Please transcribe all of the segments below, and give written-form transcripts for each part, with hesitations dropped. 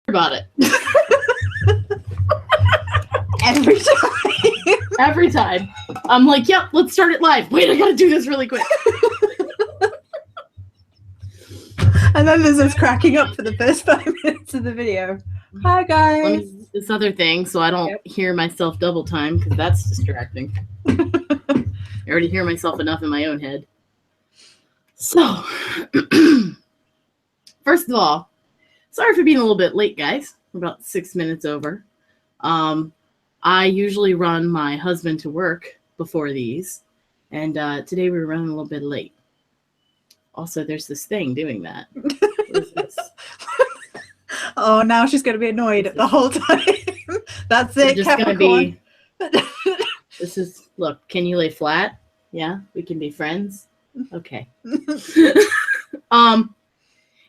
about it. Every time. Every time. I'm like, yep, let's start it live. Wait, I gotta do this really quick. And then there's us cracking up for the first 5 minutes of the video. Hi, guys. Let me use this other thing so I don't hear myself double time, because that's distracting. I already hear myself enough in my own head. So, first of all, sorry for being a little bit late, guys. We're about 6 minutes over. I usually run my husband to work before these, and today we were running a little bit late. Also, there's this thing doing that. What is this? Oh, now she's going to be annoyed the whole time. That's it, just Capricorn. This is, look, can you lay flat? Yeah, we can be friends. Okay.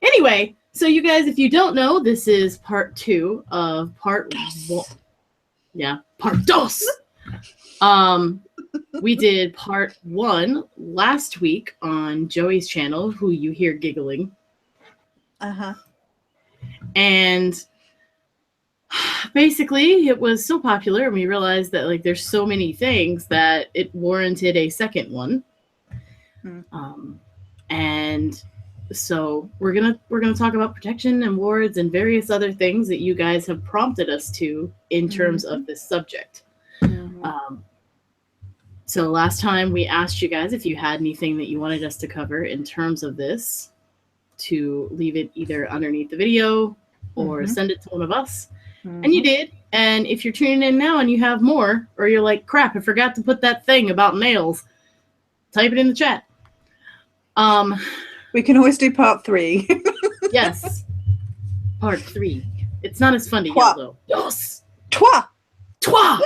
Anyway, so you guys, if you don't know, this is part 2 of part 1. Yeah, part dos. We did part 1 last week on Joey's channel, who you hear giggling. Uh-huh. And basically, it was so popular, and we realized that like there's so many things that it warranted a second one. And so we're gonna talk about protection and wards and various other things that you guys have prompted us to in terms of this subject. So last time we asked you guys if you had anything that you wanted us to cover in terms of this, to leave it either underneath the video or send it to one of us. And you did. And if you're tuning in now and you have more, or you're like, crap, I forgot to put that thing about nails, type it in the chat. We can always do part 3. Yes. Part 3. It's not as fun to yell, though. Yes. Toi. Toi.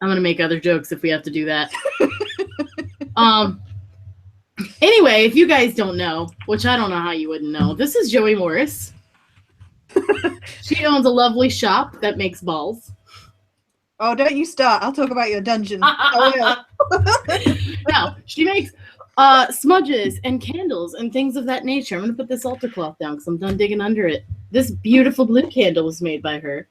I'm going to make other jokes if we have to do that. Anyway, if you guys don't know, which I don't know how you wouldn't know, this is Joey Morris. She owns a lovely shop that makes balls. Oh, don't you start. I'll talk about your dungeon. I will. No, she makes smudges and candles and things of that nature. I'm going to put this altar cloth down because I'm done digging under it. This beautiful blue candle was made by her.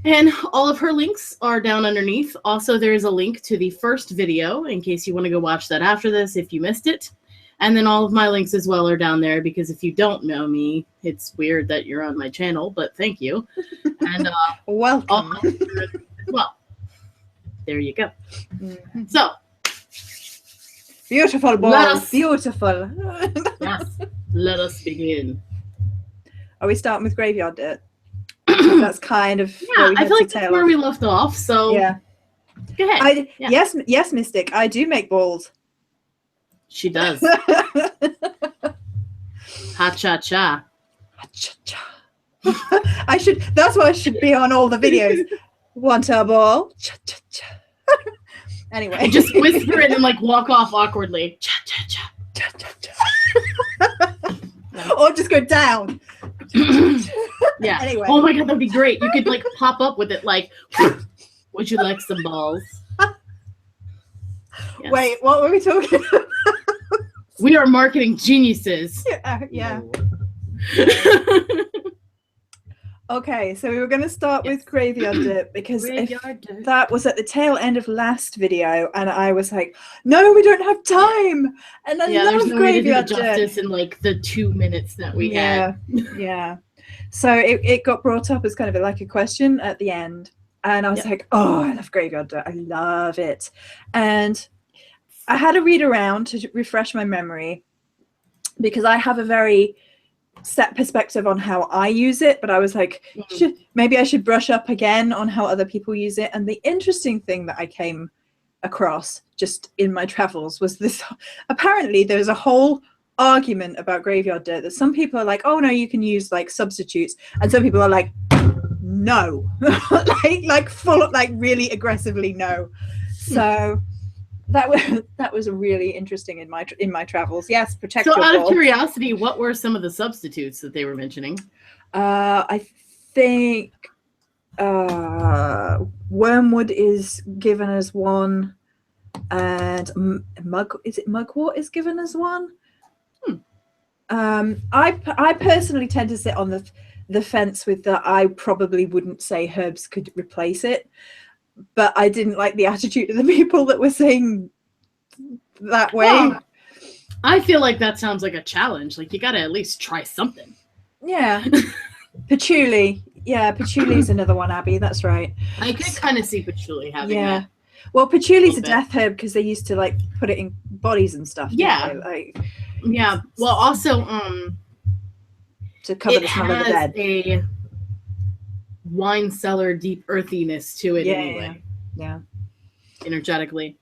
And all of her links are down underneath. Also, there's a link to the first video in case you want to go watch that after this if you missed it. And then all of my links as well are down there, because if you don't know me, it's weird that you're on my channel, but thank you. And welcome. Well, there you go. So, beautiful balls. Beautiful. Yes, let us begin. Are we starting with graveyard dirt? That's kind of I feel like that's where we left off. So yeah, go ahead. Yes, Mystic. I do make balls. She does. Ha cha cha. Ha cha cha. I should. That's why I should be on all the videos. Want a ball? Cha cha cha. Anyway, just whisper it and like walk off awkwardly. Cha cha cha. Cha cha cha. Or just go down. Yeah. Anyway. Oh my god, that'd be great. You could like pop up with it like, would you like some balls? Yes. Wait, what were we talking about? We are marketing geniuses. Yeah. Okay, so we were going to start with graveyard dirt, because that was at the tail end of last video, and I was like, no, we don't have time. And I love there's no graveyard way to do justice in like the 2 minutes that we had. Yeah. So it got brought up as kind of like a question at the end, and I was like, oh, I love graveyard dirt. I love it. And I had to read around to refresh my memory, because I have a very set perspective on how I use it, but I was like, maybe I should brush up again on how other people use it. And the interesting thing that I came across just in my travels was this: apparently there's a whole argument about graveyard dirt that some people are like, oh no, you can use like substitutes, and some people are like, no. like full of, like really aggressively no. So that was really interesting in my travels. Yes, protect your balls. So out of balls. curiosity, what were some of the substitutes that they were mentioning? I think wormwood is given as one, and mugwort is given as one. I personally tend to sit on the fence with that. I probably wouldn't say herbs could replace it, but I didn't like the attitude of the people that were saying that way. Well, I feel like that sounds like a challenge. Like, you got to at least try something. Yeah. Patchouli. Yeah, patchouli is another one, Abby. That's right. I could kind of see patchouli having that. Well, patchouli's a death herb because they used to like put it in bodies and stuff. Yeah. Yeah. Well, also, to cover the smell of the dead. A wine cellar deep earthiness to it anyway. Yeah. Energetically.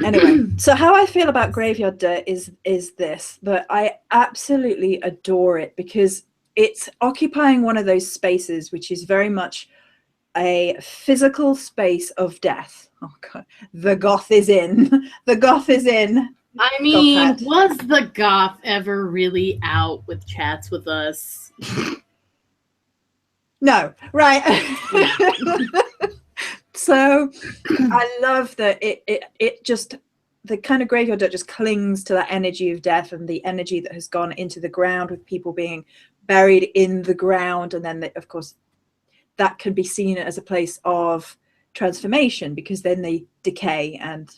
Anyway, so how I feel about graveyard dirt is this, that I absolutely adore it because it's occupying one of those spaces which is very much a physical space of death. Oh God, the goth is in. The goth is in. I mean, was the goth ever really out with chats with us? No, right. So I love that it just, the kind of graveyard dirt just clings to that energy of death and the energy that has gone into the ground with people being buried in the ground. And then, of course, that can be seen as a place of transformation because then they decay. And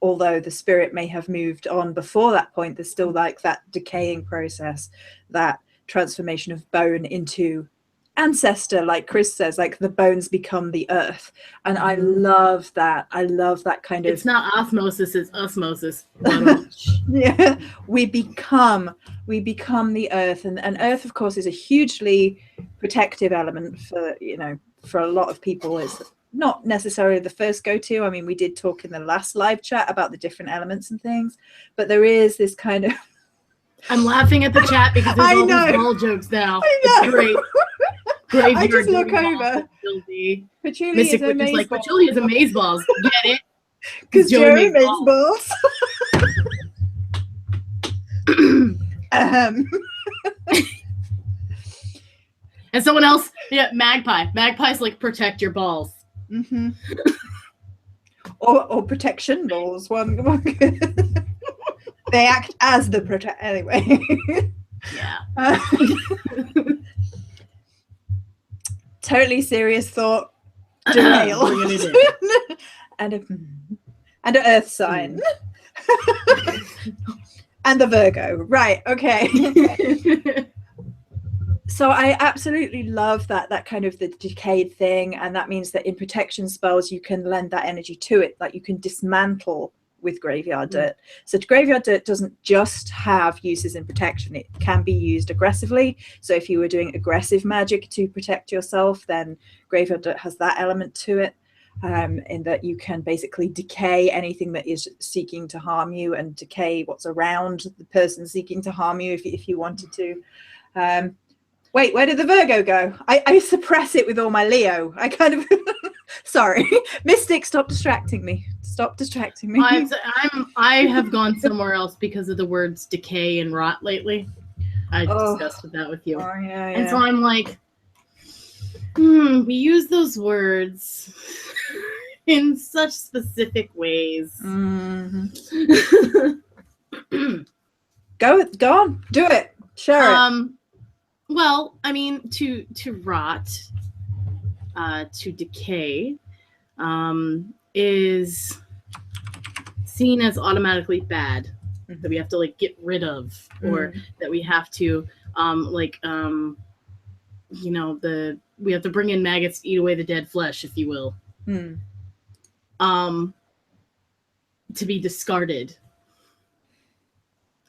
although the spirit may have moved on before that point, there's still like that decaying process, that transformation of bone into ancestor, like Cris says, like the bones become the earth. And I love that. I love that kind of... It's not osmosis, it's osmosis. Yeah, we become the earth. And earth, of course, is a hugely protective element for, for a lot of people. It's not necessarily the first go-to. I mean, we did talk in the last live chat about the different elements and things, but there is this kind of... I'm laughing at the chat because there's all these ball jokes now. It's great. I just look over. Patchouli is a maze ball. Patchouli is a maze balls. Get it? Because Joey makes balls. And someone else, magpie. Magpie's like protect your balls. Mm-hmm. or protection balls. One. They act as the protect. Anyway. Yeah. Totally serious thought. Derail. and an earth sign. And the Virgo. Right. Okay. So I absolutely love that kind of the decayed thing. And that means that in protection spells, you can lend that energy to it. Like you can dismantle with graveyard dirt. So graveyard dirt doesn't just have uses in protection. It can be used aggressively. So if you were doing aggressive magic to protect yourself, then graveyard dirt has that element to it, in that you can basically decay anything that is seeking to harm you and decay what's around the person seeking to harm you if you wanted to. Wait, where did the Virgo go? I suppress it with all my Leo. I kind of... Sorry. Mystic, stop distracting me. Stop distracting me. I have gone somewhere else because of the words decay and rot lately. I discussed that with you. Oh, yeah. And so I'm like, we use those words in such specific ways. Mm-hmm. Go on. Do it. Sure. Well, I mean, to rot, to decay, is seen as automatically bad, that we have to like get rid of, or that we have to we have to bring in maggots to eat away the dead flesh, if you will, to be discarded,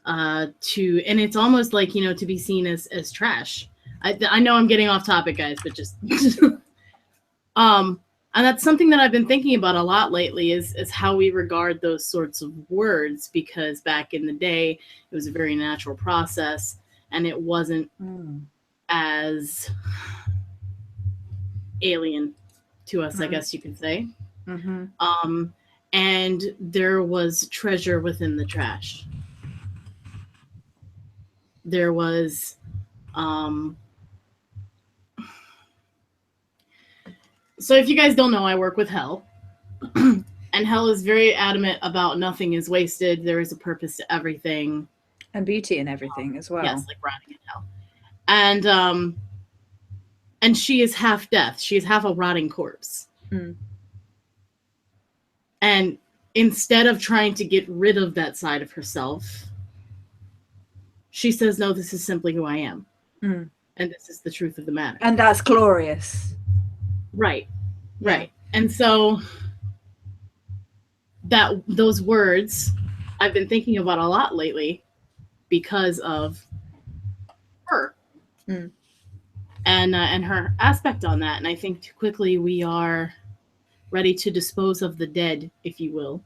and it's almost like, to be seen as trash. I know I'm getting off topic, guys, but just and that's something that I've been thinking about a lot lately is how we regard those sorts of words, because back in the day it was a very natural process and it wasn't as alien to us, I guess you could say. And there was treasure within the trash. There was so if you guys don't know, I work with Hell. And Hell is very adamant about nothing is wasted. There is a purpose to everything. And beauty and everything as well. Yes, like rotting in hell. And she is half death. She is half a rotting corpse. And instead of trying to get rid of that side of herself, she says, no, this is simply who I am. And this is the truth of the matter. And that's glorious. Right. And so those words I've been thinking about a lot lately because of her and her aspect on that. And I think too quickly we are ready to dispose of the dead, if you will,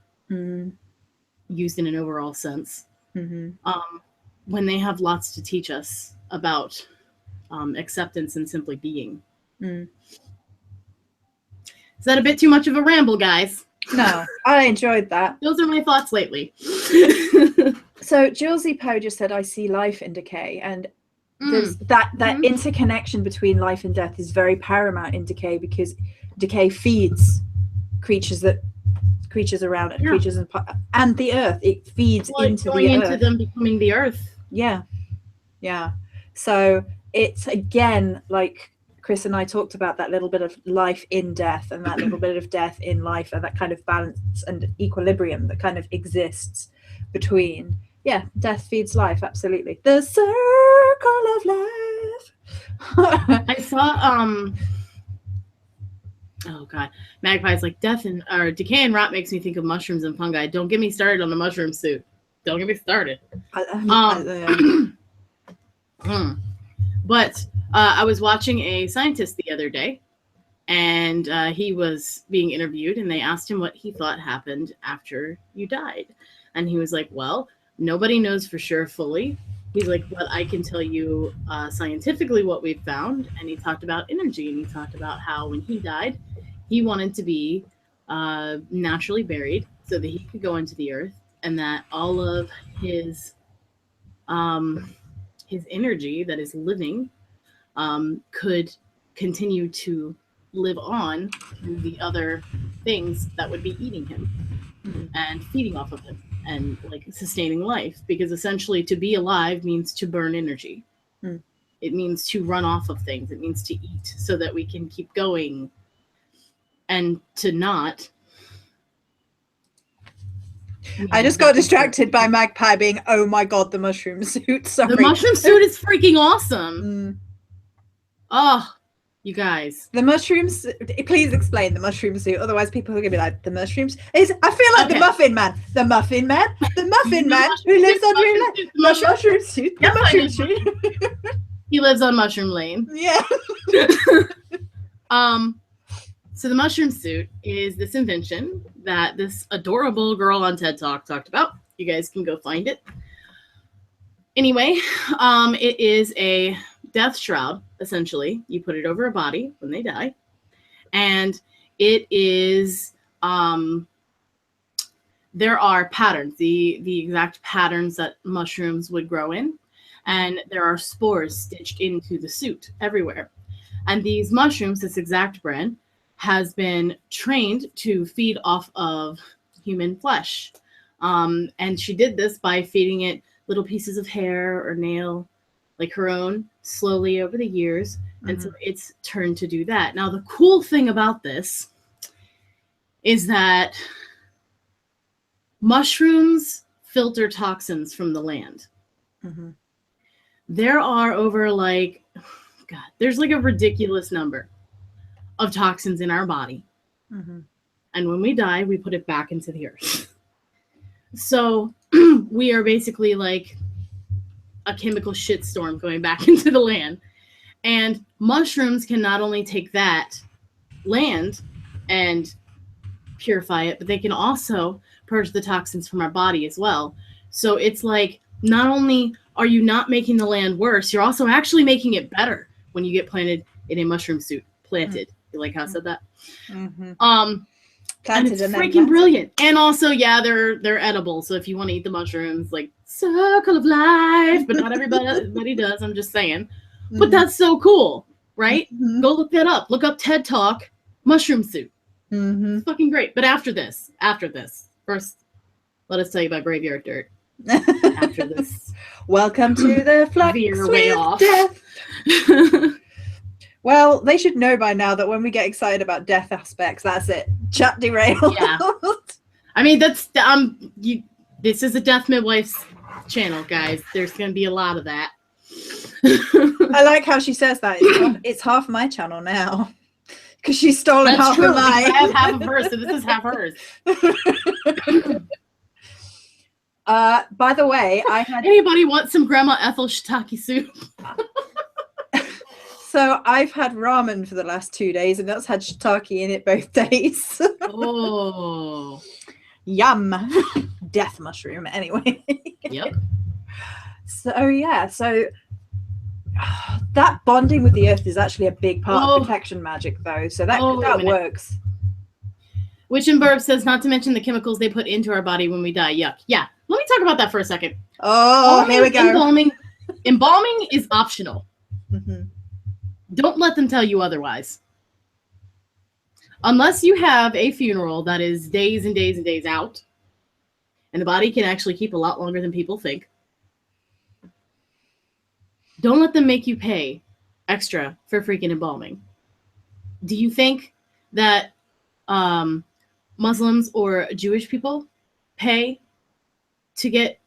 used in an overall sense, when they have lots to teach us about acceptance and simply being. Is that a bit too much of a ramble, guys? No, I enjoyed that. Those are my thoughts lately. So Julesy Poe just said, I see life in decay. And there's that interconnection between life and death is very paramount in decay, because decay feeds creatures around it, creatures and the earth. It feeds into the earth. Into them becoming the earth. Yeah. So it's, again, like Cris and I talked about, that little bit of life in death and that little bit of death in life, and that kind of balance and equilibrium that kind of exists between. Yeah, death feeds life, absolutely. The circle of life. I saw oh god, Magpie's like, decay and rot makes me think of mushrooms and fungi. Don't get me started on the mushroom suit. Don't get me started. But I was watching a scientist the other day, and he was being interviewed, and they asked him what he thought happened after you died. And he was like, well, nobody knows for sure fully. He's like, but I can tell you scientifically what we've found. And he talked about energy, and he talked about how when he died, he wanted to be naturally buried so that he could go into the earth, and that all of his energy that is living could continue to live on through the other things that would be eating him and feeding off of him and like sustaining life, because essentially to be alive means to burn energy. It means to run off of things. It means to eat so that we can keep going, and to not. I just got distracted by Magpie being, oh my god, the mushroom suit. Sorry. The mushroom suit is freaking awesome. Oh, you guys. The mushrooms, please explain the mushroom suit. Otherwise people are going to be like, the mushrooms? I feel like the Muffin Man. The Muffin Man? The Muffin Man who lives on your land. The mushroom suit. The mushroom suit. He lives on Mushroom Lane. Yeah. So the mushroom suit is this invention that this adorable girl on TED Talk talked about. You guys can go find it. Anyway, it is a death shroud, essentially. You put it over a body when they die. And it is, there are patterns, the exact patterns that mushrooms would grow in. And there are spores stitched into the suit everywhere. And these mushrooms, this exact brand, has been trained to feed off of human flesh. And she did this by feeding it little pieces of hair or nail, like her own, slowly over the years. And so it's turned to do that. Now, the cool thing about this is that mushrooms filter toxins from the land. There are over there's like a ridiculous number of toxins in our body. And when we die, we put it back into the earth. So we are basically like a chemical shitstorm going back into the land. And mushrooms can not only take that land and purify it, but they can also purge the toxins from our body as well. So it's like, not only are you not making the land worse, you're also actually making it better when you get planted in a mushroom suit. Planted. You like how I said that? And it's freaking brilliant. And also, yeah, they're edible. So if you want to eat the mushrooms, like circle of life, but not everybody does. I'm just saying. But that's so cool, right? Go look that up. Look up TED Talk mushroom suit. It's fucking great. But after this, first, let us tell you about Graveyard Dirt. after this. Welcome to the flux Veer way with off. death. Well, they should know by now that when we get excited about death aspects, that's it. Chat derailed. Yeah. I mean, that's this is a Death Midwife's channel, guys. There's going to be a lot of that. I like how she says that. It's half my channel now. Because she's stolen That's half true, of mine. I have half of hers, so this is half hers. By the way, I had... Anybody want some Grandma Ethel shiitake soup? So I've had ramen for the last 2 days, and that's had shiitake in it both days. Oh. Yum. Death mushroom, anyway. Yep. So, yeah. So that bonding with the earth is actually a big part of protection magic, though. So that works. Witch and Burb says, not to mention the chemicals they put into our body when we die. Yuck. Yeah. Let me talk about that for a second. Oh, here we go. Embalming is optional. Mm-hmm. Don't let them tell you otherwise. Unless you have a funeral that is days and days and days out, and the body can actually keep a lot longer than people think, don't let them make you pay extra for freaking embalming. Do you think that Muslims or Jewish people pay to get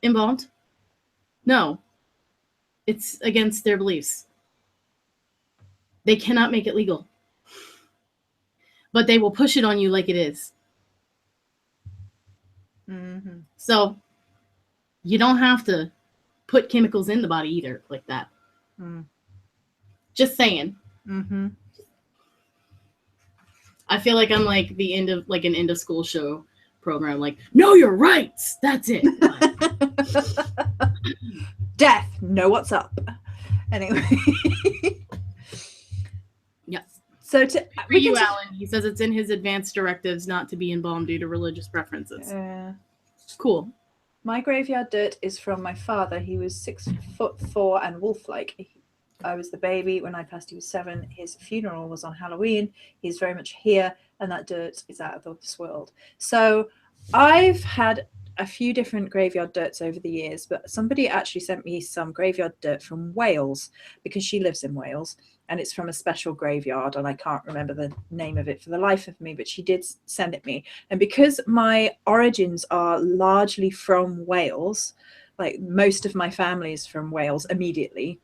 embalmed? No. It's against their beliefs. They cannot make it legal. But they will push it on you like it is. Mm-hmm. So you don't have to put chemicals in the body either like that. Mm. Just saying. Mm-hmm. I feel like I'm like the end of like an end of school show program. Like, know your rights. That's it. Death. Know what's up. Anyway. Yes. So for you, Alan, he says it's in his advanced directives not to be embalmed due to religious preferences. Cool. My graveyard dirt is from my father. He was 6'4" and wolf-like. I was the baby when I passed. He was 7. His funeral was on Halloween. He's very much here, and that dirt is out of this world. So I've had a few different graveyard dirts over the years, but somebody actually sent me some graveyard dirt from Wales because she lives in Wales, and it's from a special graveyard, and I can't remember the name of it for the life of me, but she did send it me. And because my origins are largely from Wales, like most of my family is from Wales immediately,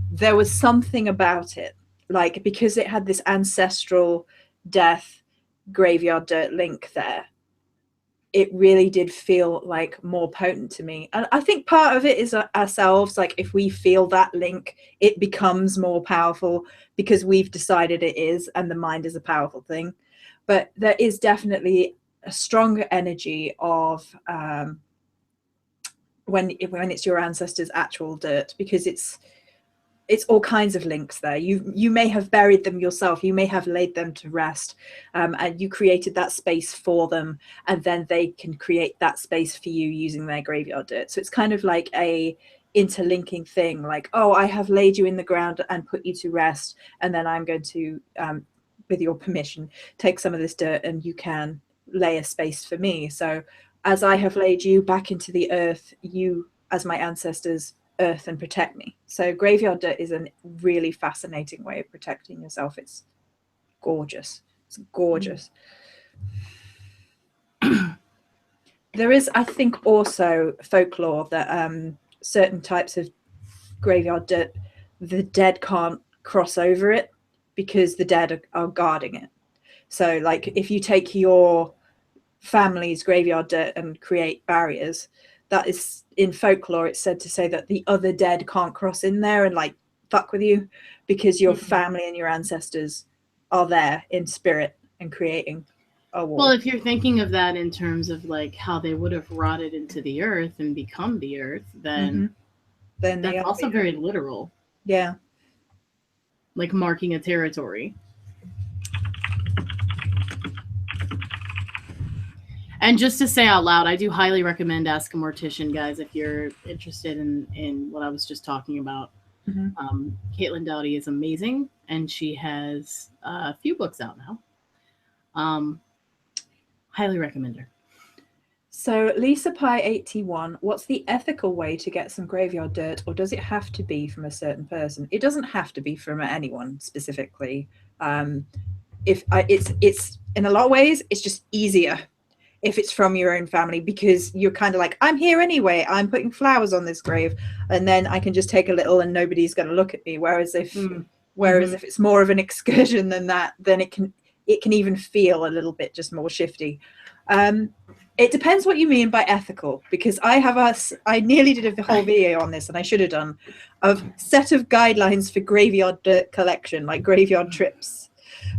there was something about it, like because it had this ancestral death graveyard dirt link there, it really did feel like more potent to me. And I think part of it is ourselves, like if we feel that link, it becomes more powerful because we've decided it is, and the mind is a powerful thing. But there is definitely a stronger energy of when it's your ancestors' actual dirt, because it's all kinds of links there. You may have buried them yourself. You may have laid them to rest, and you created that space for them, and then they can create that space for you using their graveyard dirt. So it's kind of like a interlinking thing, like, oh, I have laid you in the ground and put you to rest, and then I'm going to, with your permission, take some of this dirt and you can lay a space for me. So as I have laid you back into the earth, you, as my ancestors, earth and protect me. So graveyard dirt is a really fascinating way of protecting yourself. It's gorgeous. It's gorgeous. There is, I think, also folklore that certain types of graveyard dirt, the dead can't cross over it because the dead are guarding it. So like if you take your family's graveyard dirt and create barriers, that is, in folklore, it's said to say that the other dead can't cross in there and like fuck with you because your family and your ancestors are there in spirit and creating a wall. Well, if you're thinking of that in terms of like how they would have rotted into the earth and become the earth, then that's also very literal. Yeah. Like marking a territory. And just to say out loud, I do highly recommend Ask a Mortician, guys, if you're interested in what I was just talking about. Mm-hmm. Caitlin Dowdy is amazing, and she has a few books out now. Highly recommend her. So Lisa Pie 81, what's the ethical way to get some graveyard dirt, or does it have to be from a certain person? It doesn't have to be from anyone specifically. It's in a lot of ways, it's just easier if it's from your own family, because you're kind of like, I'm here anyway, I'm putting flowers on this grave, and then I can just take a little and nobody's going to look at me. Whereas if it's more of an excursion than that, then it can even feel a little bit just more shifty. It depends what you mean by ethical, because I nearly did a whole video on this, and I should have done, of set of guidelines for graveyard dirt collection, like graveyard trips,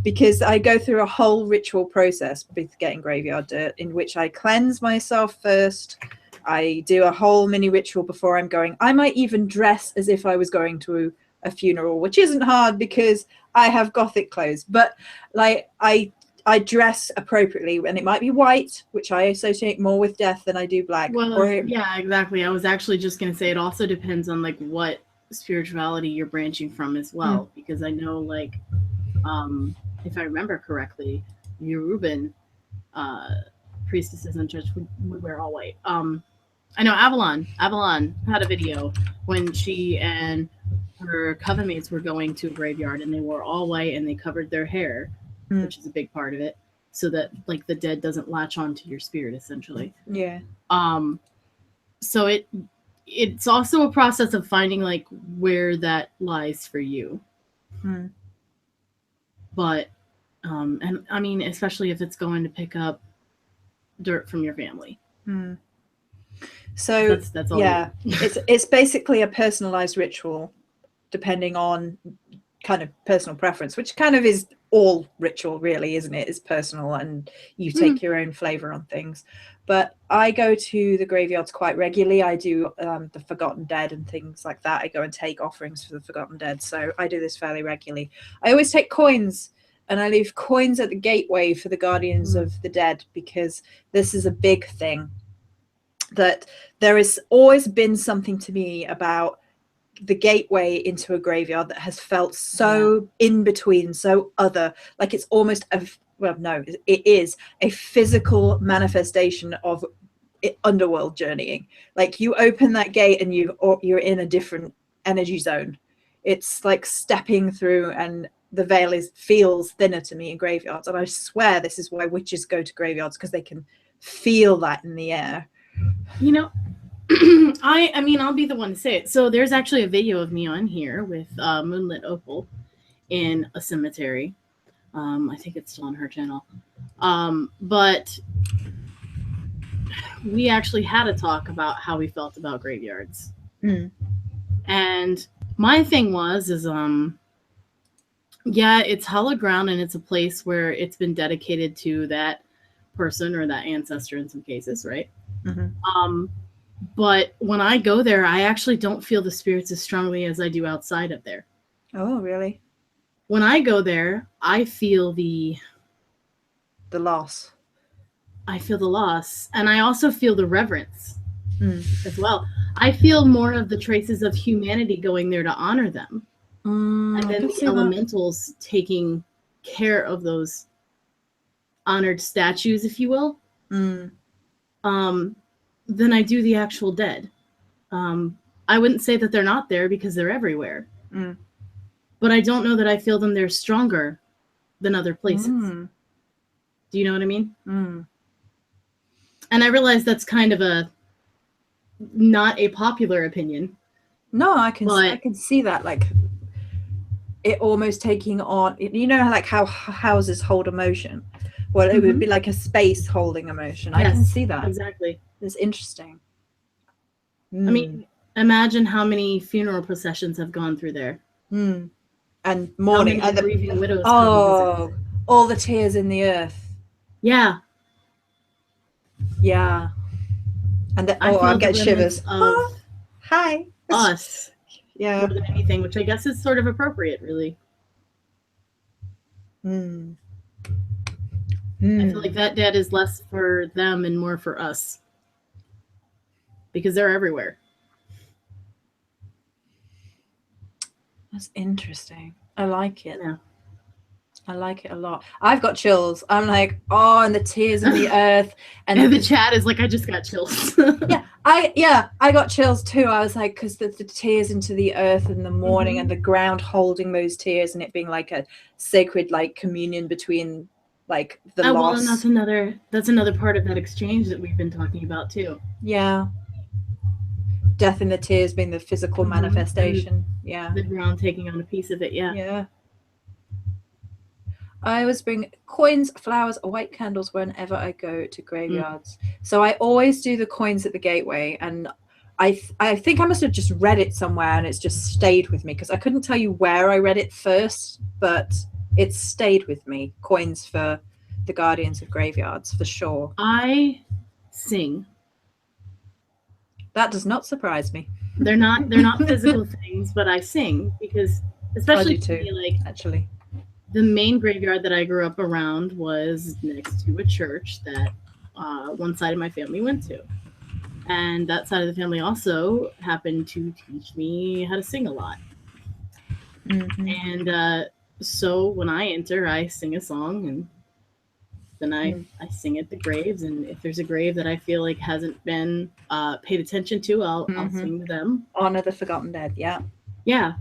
because I go through a whole ritual process with getting graveyard dirt, in which I cleanse myself first. I do a whole mini ritual before I'm going. I might even dress as if I was going to a funeral, which isn't hard because I have gothic clothes, but like I dress appropriately, and it might be white, which I associate more with death than I do black. Well, yeah, exactly. I was actually just going to say it also depends on like what spirituality you're branching from as well, because I know like if I remember correctly, Yoruban priestesses in church would wear all white. I know Avalon had a video when she and her coven mates were going to a graveyard, and they wore all white and they covered their hair, which is a big part of it, so that like the dead doesn't latch on to your spirit, essentially. Yeah. So it's also a process of finding like where that lies for you. But and I mean, especially if it's going to pick up dirt from your family. So that's all. Yeah, it's basically a personalized ritual, depending on kind of personal preference, which kind of is all ritual, really, isn't it? It's personal, and you take your own flavor on things. But I go to the graveyards quite regularly. I do the Forgotten Dead and things like that. I go and take offerings for the Forgotten Dead, so I do this fairly regularly. I always take coins, and I leave coins at the gateway for the guardians of the dead, because this is a big thing. That there has always been something to me about the gateway into a graveyard that has felt so in between, so other, like it's almost it is a physical manifestation of underworld journeying. Like you open that gate and you're in a different energy zone. It's like stepping through, and the veil feels thinner to me in graveyards, and I swear this is why witches go to graveyards, because they can feel that in the air. You know, I mean, I'll be the one to say it. So there's actually a video of me on here with Moonlit Opal in a cemetery. I think it's still on her channel. But we actually had a talk about how we felt about graveyards. And my thing is yeah, it's hallowed ground, and it's a place where it's been dedicated to that person or that ancestor in some cases, right? But when I go there, I actually don't feel the spirits as strongly as I do outside of there. Oh, really? When I go there, I feel the loss. I feel the loss, and I also feel the reverence as well. I feel more of the traces of humanity going there to honor them. And then the elementals taking care of those honored statues, if you will. Than I do the actual dead. I wouldn't say that they're not there, because they're everywhere. But I don't know that I feel them there stronger than other places. Do you know what I mean? And I realize that's kind of not a popular opinion. No, I can see that, like it almost taking on, you know, like how houses hold emotion. Well, it would be like a space holding emotion. Yes, I can see that. Exactly. It's interesting. I mean, imagine how many funeral processions have gone through there. And mourning, and the grieving widows. All the tears in the earth. Yeah. Yeah. And I get shivers. Hi. Us. Yeah. More than anything, which I guess is sort of appropriate, really. I feel like that dead is less for them and more for us, because they're everywhere. That's interesting. I like it. Yeah. I like it a lot. I've got chills. I'm like, oh, and the tears in the earth. And the chat is like, I just got chills. I got chills too. I was like, because the tears into the earth in the morning and the ground holding those tears and it being like a sacred like communion between like the loss. Well, and that's another part of that exchange that we've been talking about too. Yeah. Death in the tears being the physical manifestation. And the ground taking on a piece of it. Yeah. I always bring coins, flowers, or white candles whenever I go to graveyards. So I always do the coins at the gateway, and I think I must have just read it somewhere and it's just stayed with me, because I couldn't tell you where I read it first, but it's stayed with me. Coins for the guardians of graveyards, for sure. I sing. That does not surprise me. They're not physical things, but I sing because, especially to me, like, actually, the main graveyard that I grew up around was next to a church that one side of my family went to. And that side of the family also happened to teach me how to sing a lot. And so when I enter, I sing a song, and then I sing at the graves. And if there's a grave that I feel like hasn't been paid attention to, I'll sing to them. Honor the forgotten dead, yeah. Yeah.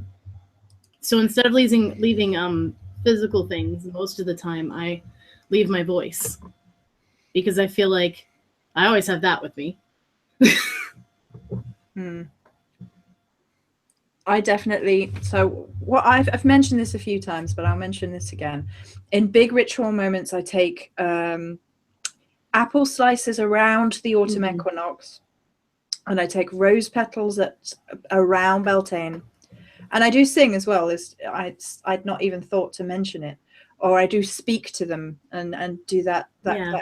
So instead of leaving physical things, most of the time I leave my voice, because I feel like I always have that with me. I definitely, so what I've mentioned this a few times, but I'll mention this again. In big ritual moments, I take apple slices around the autumn equinox, and I take rose petals around Beltane. And I do sing as well. I'd not even thought to mention it. Or I do speak to them and do that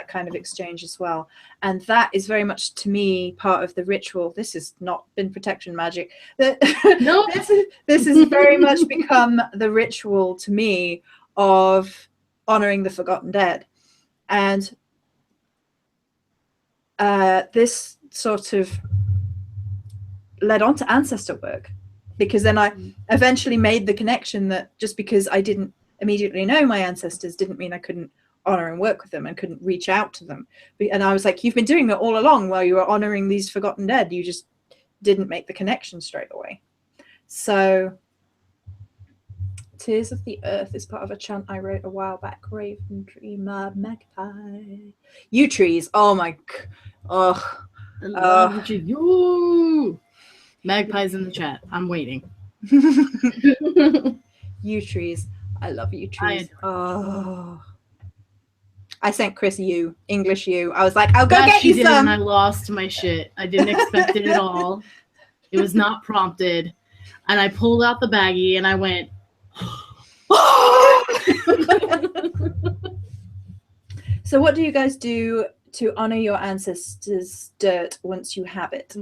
kind of exchange as well. And that is very much, to me, part of the ritual. This has not been protection magic. No, this has very much become the ritual to me of honoring the forgotten dead. And this sort of led on to ancestor work, because then I eventually made the connection that just because I didn't immediately know my ancestors didn't mean I couldn't honor and work with them and couldn't reach out to them. And I was like, you've been doing that all along while you were honoring these forgotten dead. You just didn't make the connection straight away. So Tears of the Earth is part of a chant I wrote a while back. Raven, dreamer, magpie. Yew trees. Oh my, oh. I love you. Magpies in the chat. I'm waiting. Yew trees. I love yew trees. I sent Chris English you. I was like, I'll go get you some. And I lost my shit. I didn't expect it at all. It was not prompted. And I pulled out the baggie and I went, So what do you guys do to honor your ancestors' dirt once you have it?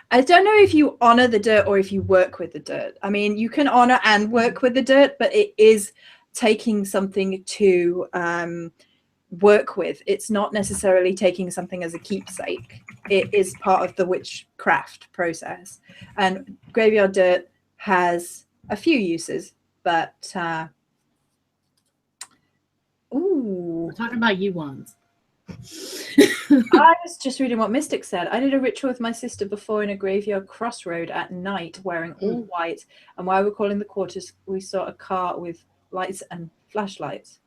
I don't know if you honor the dirt or if you work with the dirt. I mean, you can honor and work with the dirt, but it is taking something to work with. It's not necessarily taking something as a keepsake. It is part of the witchcraft process. And graveyard dirt has a few uses, but we're talking about you ones. I was just reading what Mystic said. I did a ritual with my sister before in a graveyard crossroad at night, wearing all white. And while we were calling the quarters, we saw a car with lights and flashlights.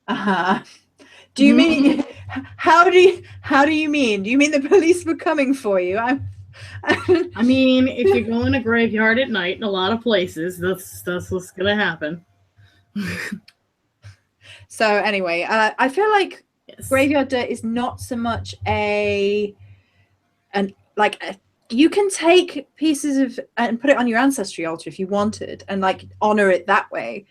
Do you mean? How do you mean? Do you mean the police were coming for you? I mean, if you go in a graveyard at night in a lot of places, that's what's gonna happen. So anyway, I feel like graveyard dirt is not so much you can take pieces and put it on your ancestry altar if you wanted and like honor it that way,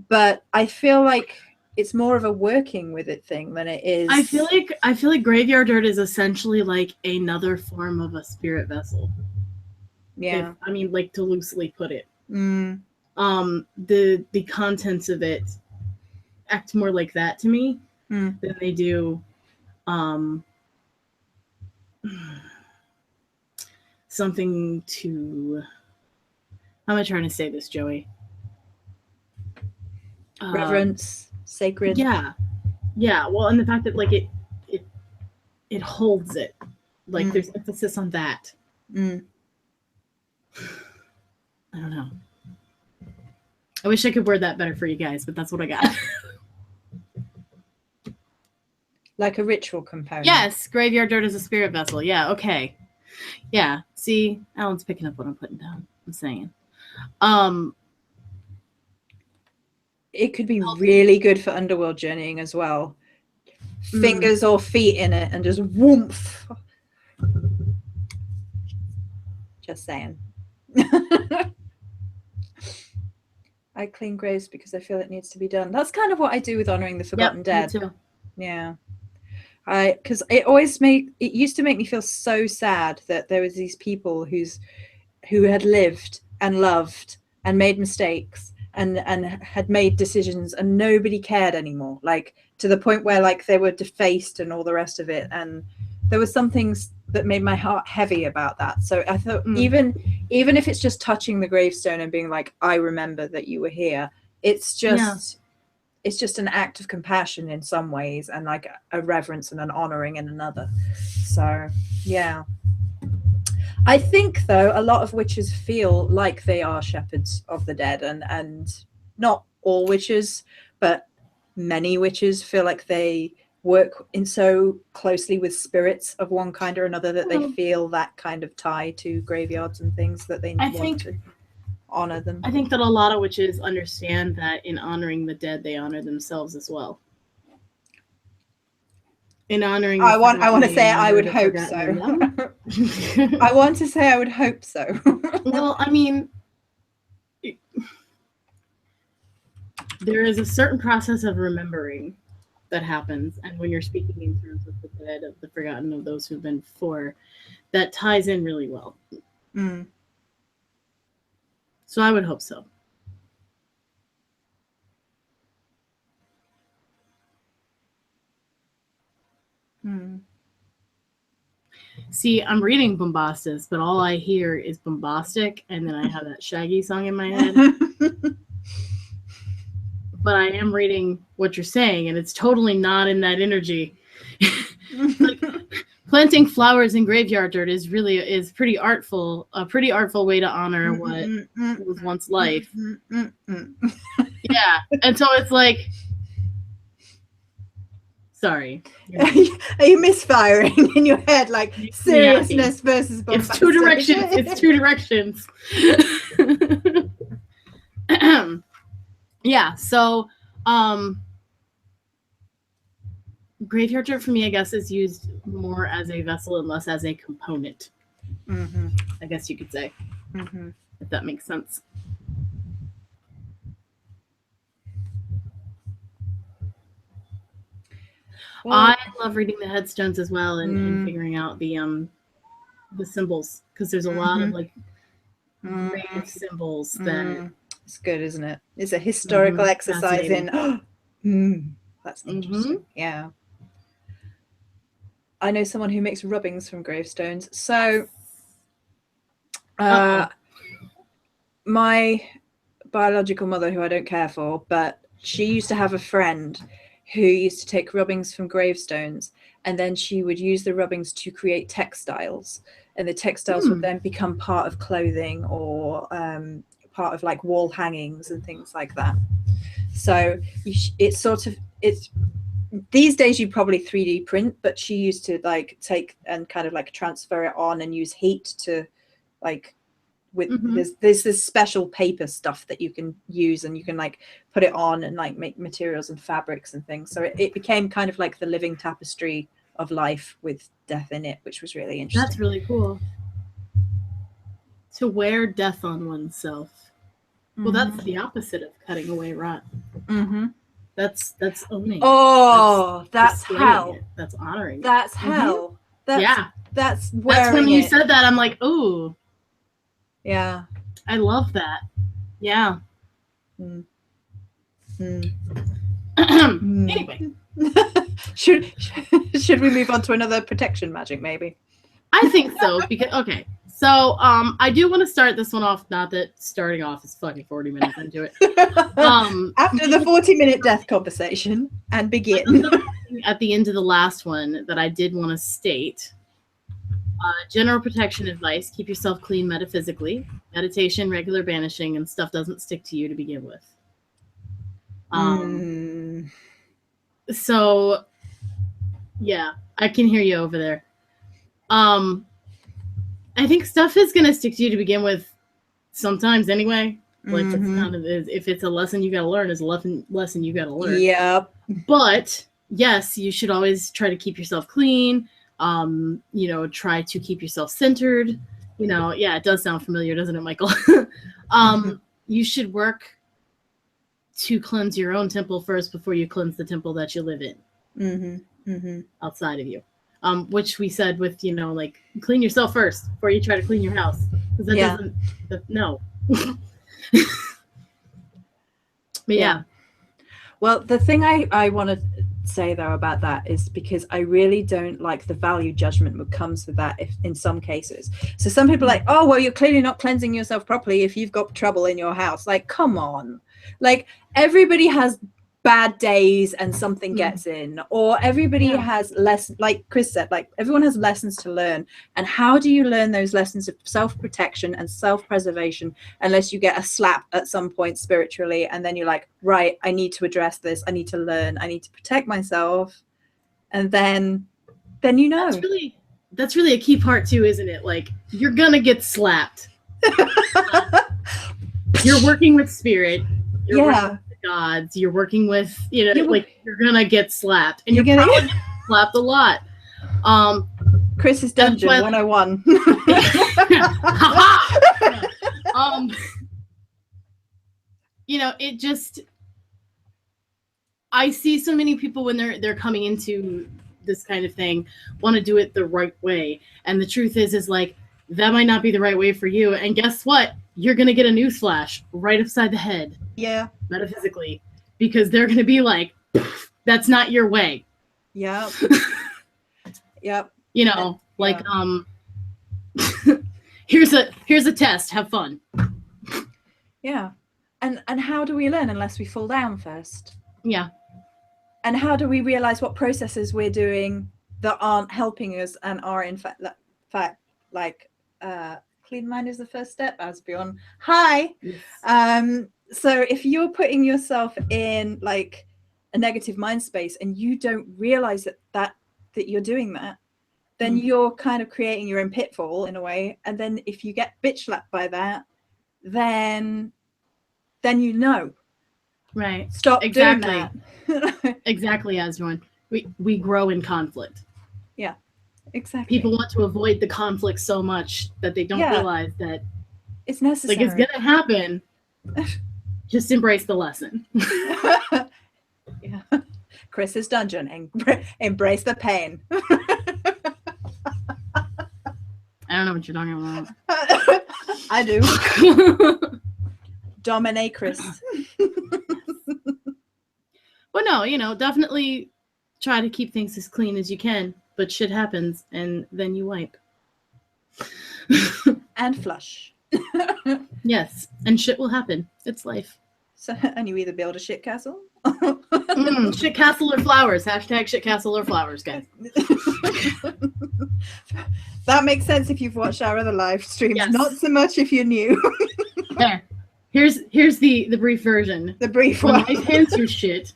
but I feel like it's more of a working with it thing than it is. I feel like graveyard dirt is essentially like another form of a spirit vessel. Yeah. Like to loosely put it. The contents of it act more like that to me than they do something to How am I trying to say this, Joey? Reverence, sacred. Yeah. Well, and the fact that like it holds it, like there's emphasis on that. I don't know. I wish I could word that better for you guys, but that's what I got. Like a ritual component. Yes, graveyard dirt is a spirit vessel. Yeah, okay. Yeah, see, Alan's picking up what I'm putting down. I'm saying. It could be really good for underworld journeying as well. Fingers or feet in it and just whoomph. Just saying. I clean graves because I feel it needs to be done. That's kind of what I do with honoring the forgotten dead. Me too. Yeah. Because it used to make me feel so sad that there was these people who had lived and loved and made mistakes and had made decisions and nobody cared anymore, like to the point where like they were defaced and all the rest of it. And there were some things that made my heart heavy about that. So I thought even if it's just touching the gravestone and being like, I remember that you were here, it's just an act of compassion in some ways and like a reverence and an honoring in another. So yeah. I think though a lot of witches feel like they are shepherds of the dead, and not all witches, but many witches feel like they work in so closely with spirits of one kind or another that they feel that kind of tie to graveyards and things that they want to honor them. I think that a lot of witches understand that in honoring the dead, they honor themselves as well. In honoring, I want to say I would hope so. I want to say I would hope so. Well, I mean, there is a certain process of remembering that happens, and when you're speaking in terms of the dead, of the forgotten, of those who've been before, that ties in really well. So I would hope so. See, I'm reading Bombastus, but all I hear is bombastic, and then I have that Shaggy song in my head. But I am reading what you're saying, and it's totally not in that energy. Like, planting flowers in graveyard dirt is pretty artful, a pretty artful way to honor what was once life. Yeah, and so it's like, sorry. Are you misfiring in your head, like seriousness versus bombastic? It's two directions. It's two directions. Yeah, so graveyard dirt for me, I guess, is used more as a vessel and less as a component. I guess you could say, if that makes sense. Well, I love reading the headstones as well and figuring out the symbols, because there's a lot of like grave symbols that. It's good, isn't it? It's a historical exercise in. That's interesting. Yeah. I know someone who makes rubbings from gravestones. So, my biological mother, who I don't care for, but she used to have a friend who used to take rubbings from gravestones, and then she would use the rubbings to create textiles, and the textiles would then become part of clothing or part of like wall hangings and things like that. So it's these days you probably 3D print, but she used to like take and kind of like transfer it on and use heat to like there's this special paper stuff that you can use, and you can like put it on and like make materials and fabrics and things. So it became kind of like the living tapestry of life with death in it, which was really interesting. That's really cool. To wear death on oneself. Well, that's the opposite of cutting away rot. That's owning. Oh, that's hell. That's honoring. That's hell. That's when you said that, I'm like, ooh. Yeah. I love that. Yeah. Anyway. Should we move on to another protection magic, maybe? I think so because okay. So I do want to start this one off. Not that starting off is fucking 40 minutes into it. After the 40-minute death conversation and begin. At the end of the last one that I did want to state. General protection advice: keep yourself clean metaphysically. Meditation, regular banishing, and stuff doesn't stick to you to begin with. So, yeah, I can hear you over there. I think stuff is going to stick to you to begin with sometimes anyway. Like, it's kind of, if it's a lesson you got to learn, it's a lesson you got to learn. Yep. But, yes, you should always try to keep yourself clean. You know, try to keep yourself centered. You know, yeah, it does sound familiar, doesn't it, Michael? You should work to cleanse your own temple first before you cleanse the temple that you live in. Outside of you. Which we said with, you know, like, clean yourself first before you try to clean your house. Because that doesn't, no. But yeah. Well, the thing I want to say, though, about that is because I really don't like the value judgment that comes with that if, in some cases. So some people are like, oh, well, you're clearly not cleansing yourself properly if you've got trouble in your house. Like, come on. Like, everybody has bad days and something gets in, or everybody has less, like Cris said, like everyone has lessons to learn. And how do you learn those lessons of self-protection and self-preservation unless you get a slap at some point spiritually, and then you're like, right, I need to address this, I need to learn, I need to protect myself, and then you know. That's really a key part too, isn't it? Like, you're gonna get slapped. You're working with spirit. You're working with gods, you're working with, you know, like, you're gonna get slapped, and you're probably gonna get slapped a lot. Chris's Dungeon 101. You know, it just, I see so many people when they're coming into this kind of thing want to do it the right way, and the truth is like, that might not be the right way for you, and guess what? You're gonna get a newsflash right upside the head. Yeah. Metaphysically, because they're gonna be like, that's not your way. Yep. Yep. You know, like, here's a test, have fun. Yeah. And how do we learn unless we fall down first? Yeah. And how do we realize what processes we're doing that aren't helping us and are in fact like clean mind is the first step, as beyond hi. Yes. So if you're putting yourself in like a negative mind space and you don't realize that you're doing that, then you're kind of creating your own pitfall in a way. And then if you get bitch slapped by that, then you know. Right. Stop doing that. Exactly, Asjoin. We grow in conflict. Yeah. Exactly. People want to avoid the conflict so much that they don't realize that it's necessary. Like, it's gonna happen. Just embrace the lesson. Yeah. Chris's Dungeon. Embrace the pain. I don't know what you're talking about. I do. Dominate Cris. Well, no, you know, definitely try to keep things as clean as you can, but shit happens and then you wipe. And flush. Yes, and shit will happen. It's life. So, and you either build a shit castle. Shit castle or flowers. Hashtag shit castle or flowers, guys. That makes sense if you've watched our other live streams. Yes. Not so much if you're new. Here's the brief version. The brief when one. When life hands you shit,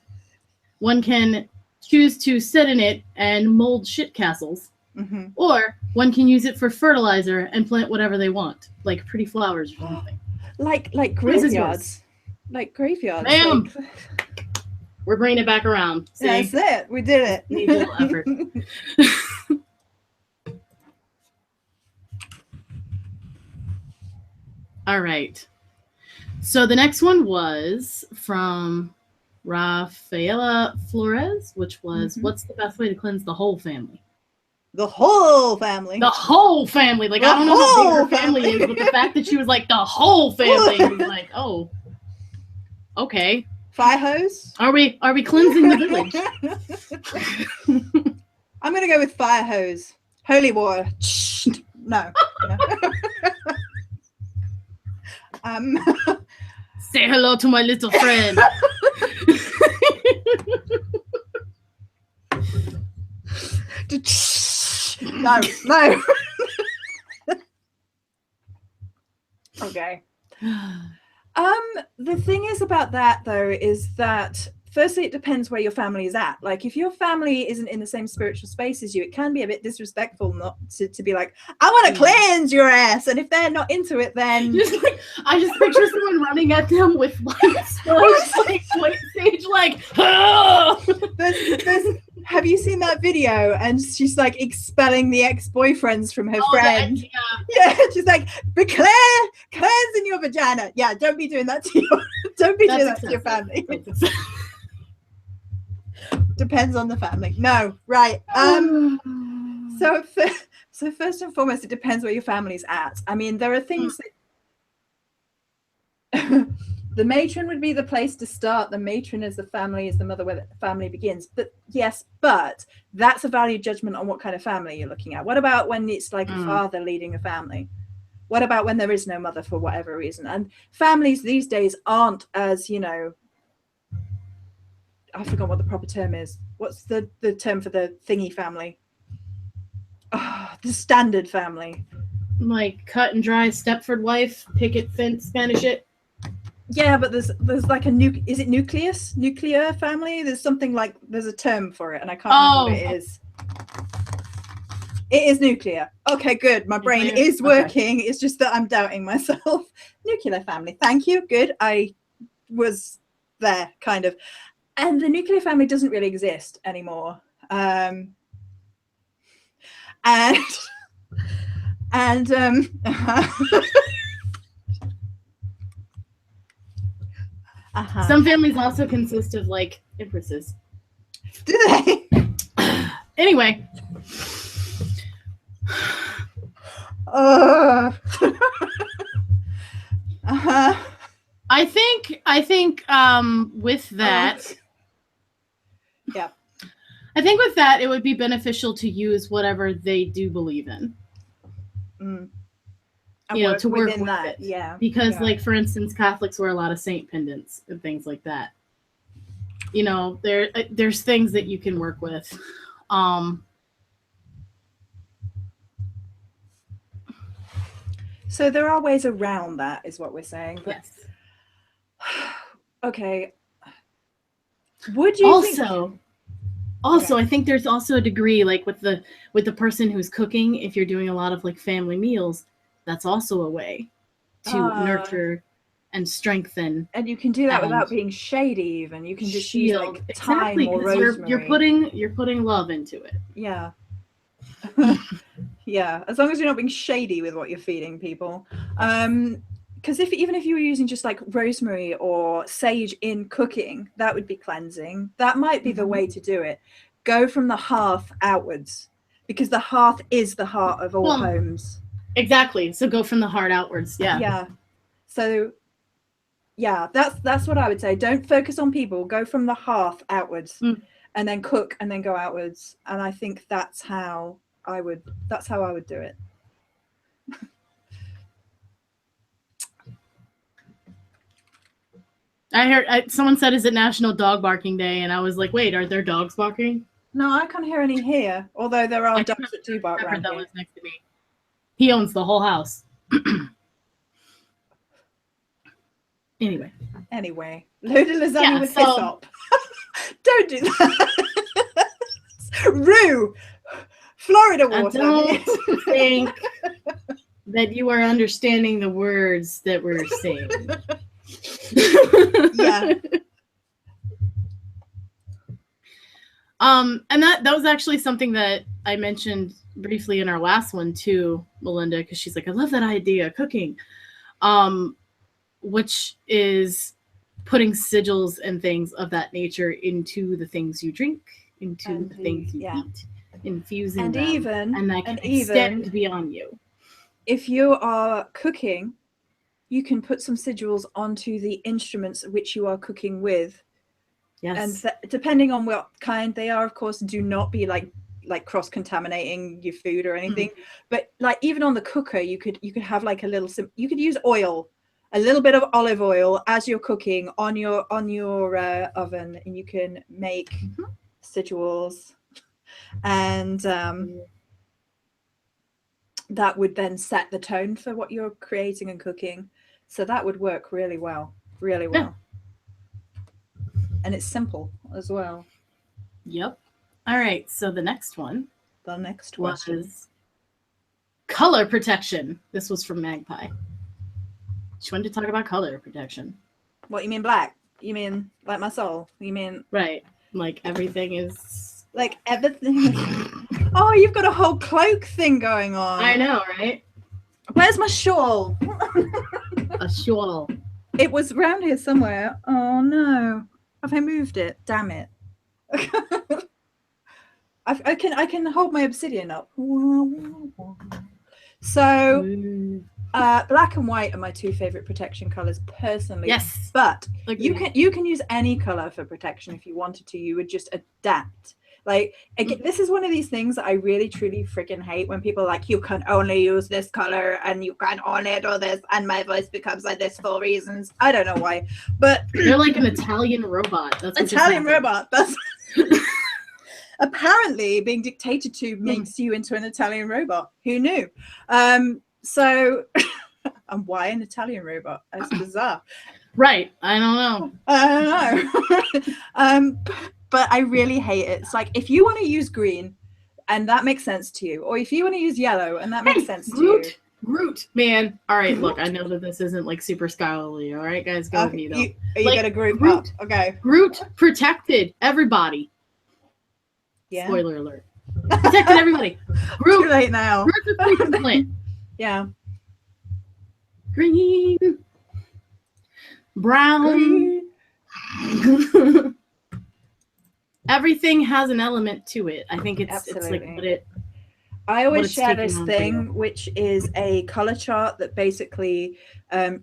one can choose to sit in it and mold shit castles. Mm-hmm. Or one can use it for fertilizer and plant whatever they want, like pretty flowers or something. Like graveyards. Like graveyards. Bam! Like... We're bringing it back around. See? That's it. We did it. Needs a little effort. All right. So the next one was from Rafaela Flores, which was, what's the best way to cleanse the whole family? The whole family. The whole family. Like, I don't know how big her family is, but the fact that she was like, the whole family, was like, oh, okay. Fire hose? Are we cleansing the village? I'm going to go with fire hose. Holy water. No. Say hello to my little friend. No. Okay. The thing is about that, though, is that firstly, it depends where your family is at. Like, if your family isn't in the same spiritual space as you, it can be a bit disrespectful not to be like, I want to cleanse your ass. And if they're not into it, then I just picture someone running at them with lights, like white sage, like. Oh! Have you seen that video? And she's like expelling the ex-boyfriends from her friend. Yeah, she's like, cleansing your vagina. Yeah, don't be doing that to your family. Depends on the family. No, right. So first and foremost, it depends where your family's at. I mean, there are things that the matron would be the place to start. The matron is the family, is the mother where the family begins. But yes, but that's a value judgment on what kind of family you're looking at. What about when it's like a father leading a family? What about when there is no mother for whatever reason? And families these days aren't as, you know, I forgot what the proper term is. What's the term for the thingy family? Oh, the standard family. Like cut and dry Stepford wife, picket fence kind of shit. Yeah, but there's like is it nuclear family? There's something like, there's a term for it and I can't remember what it is. It is nuclear. Okay, good. My brain is working. It's just that I'm doubting myself. Nuclear family. Thank you. Good. I was there, kind of. And the nuclear family doesn't really exist anymore. And some families also consist of like empresses. Do they? Anyway. I think with that, yeah. I think with that, it would be beneficial to use whatever they do believe in. You know, to work with that. it. Yeah. Because, like, for instance, Catholics wear a lot of saint pendants and things like that. You know, there's things that you can work with. So there are ways around that, is what we're saying. But, yes. Okay. Would you also, I think there's also a degree, like with the person who's cooking, if you're doing a lot of like family meals, that's also a way to nurture and strengthen. And you can do that without being shady. Even you can just use like thyme or rosemary. You're putting love into it. Yeah. Yeah, as long as you're not being shady with what you're feeding people. Because even if you were using just like rosemary or sage in cooking, that would be cleansing. That might be the way to do it. Go from the hearth outwards, because the hearth is the heart of all homes. Exactly. So go from the heart outwards. Yeah. Yeah. So yeah, that's what I would say. Don't focus on people. Go from the hearth outwards, and then cook, and then go outwards. And I think that's how I would do it. I heard someone said, "Is it National Dog Barking Day?" And I was like, "Wait, are there dogs barking?" No, I can't hear any here. Although there are dogs that do bark around here. Next to me. He owns the whole house. Anyway, load of lasagna with hyssop. Don't do that. Rue, Florida water. I don't think that you are understanding the words that we're saying. Yeah. And that was actually something that I mentioned briefly in our last one too, Melinda, because she's like, I love that idea, cooking. Which is putting sigils and things of that nature into the things you drink, into the things you eat, infusing and them, and that can extend beyond you. If you are cooking, you can put some sigils onto the instruments which you are cooking with. Yes. And depending on what kind they are, of course, do not be like like cross-contaminating your food or anything. But like even on the cooker, you could have like a little you could use oil, a little bit of olive oil as you're cooking on your oven, and you can make sigils, and that would then set the tone for what you're creating and cooking. So that would work really well. Yeah. And it's simple as well. Yep. All right. So the next one. The next question was color protection. This was from Magpie. She wanted to talk about color protection. What, you mean black? You mean like my soul? You mean right? Like everything is like everything. Oh, you've got a whole cloak thing going on. I know, right? Where's my shawl? A shawl. It was around here somewhere. Oh no, have I moved it? Damn it. I can hold my obsidian up. So black and white are my two favorite protection colors personally. Yes, but you can use any color for protection if you wanted to. You would just adapt. Like again, this is one of these things that I really truly freaking hate, when people are like, you can only use this color and you can only do this and my voice becomes like this for reasons. I don't know why, but you're like an Italian robot. That's what Italian robot. That's apparently being dictated to makes you into an Italian robot. Who knew? So and why an Italian robot? That's bizarre. Right. I don't know. But I really hate it. It's like, if you want to use green and that makes sense to you, or if you want to use yellow and that makes sense to you. Groot, man. All right, look, I know that this isn't like super scholarly. All right, guys, go with me though. You got a Groot up. Okay. Groot protected everybody. Yeah. Spoiler alert. Protected everybody. Groot. Too late now. Groot's a freaking plant. Yeah. Green. Brown. Green. Everything has an element to it. I think it's like what it. I always share this thing, which is a color chart that basically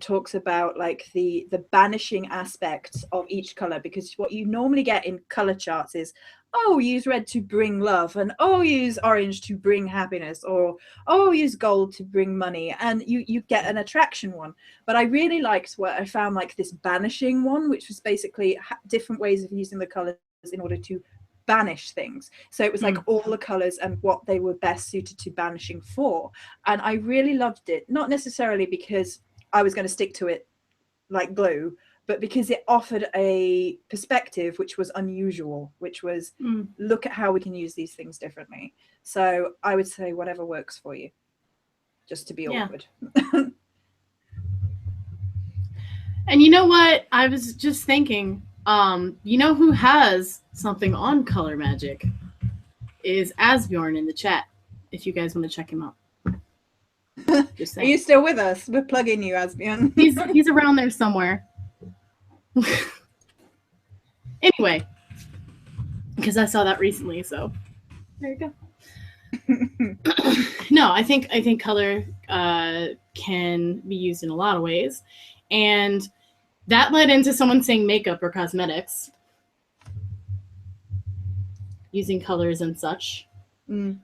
talks about like the banishing aspects of each color, because what you normally get in color charts is, oh, use red to bring love, and oh, use orange to bring happiness, or oh, use gold to bring money, and you get an attraction one. But I really liked what I found, like this banishing one, which was basically different ways of using the colors in order to banish things. So it was like all the colors and what they were best suited to banishing for. And I really loved it, not necessarily because I was going to stick to it like glue, but because it offered a perspective which was unusual, which was look at how we can use these things differently. So I would say whatever works for you, just to be awkward. And you know what? I was just thinking, you know who has something on color magic is Asbjorn in the chat, if you guys want to check him out. Are you still with us? We're plugging you, Asbjorn. He's around there somewhere. Anyway, because I saw that recently, so there you go. No, I think color can be used in a lot of ways, and that led into someone saying makeup or cosmetics, using colors and such,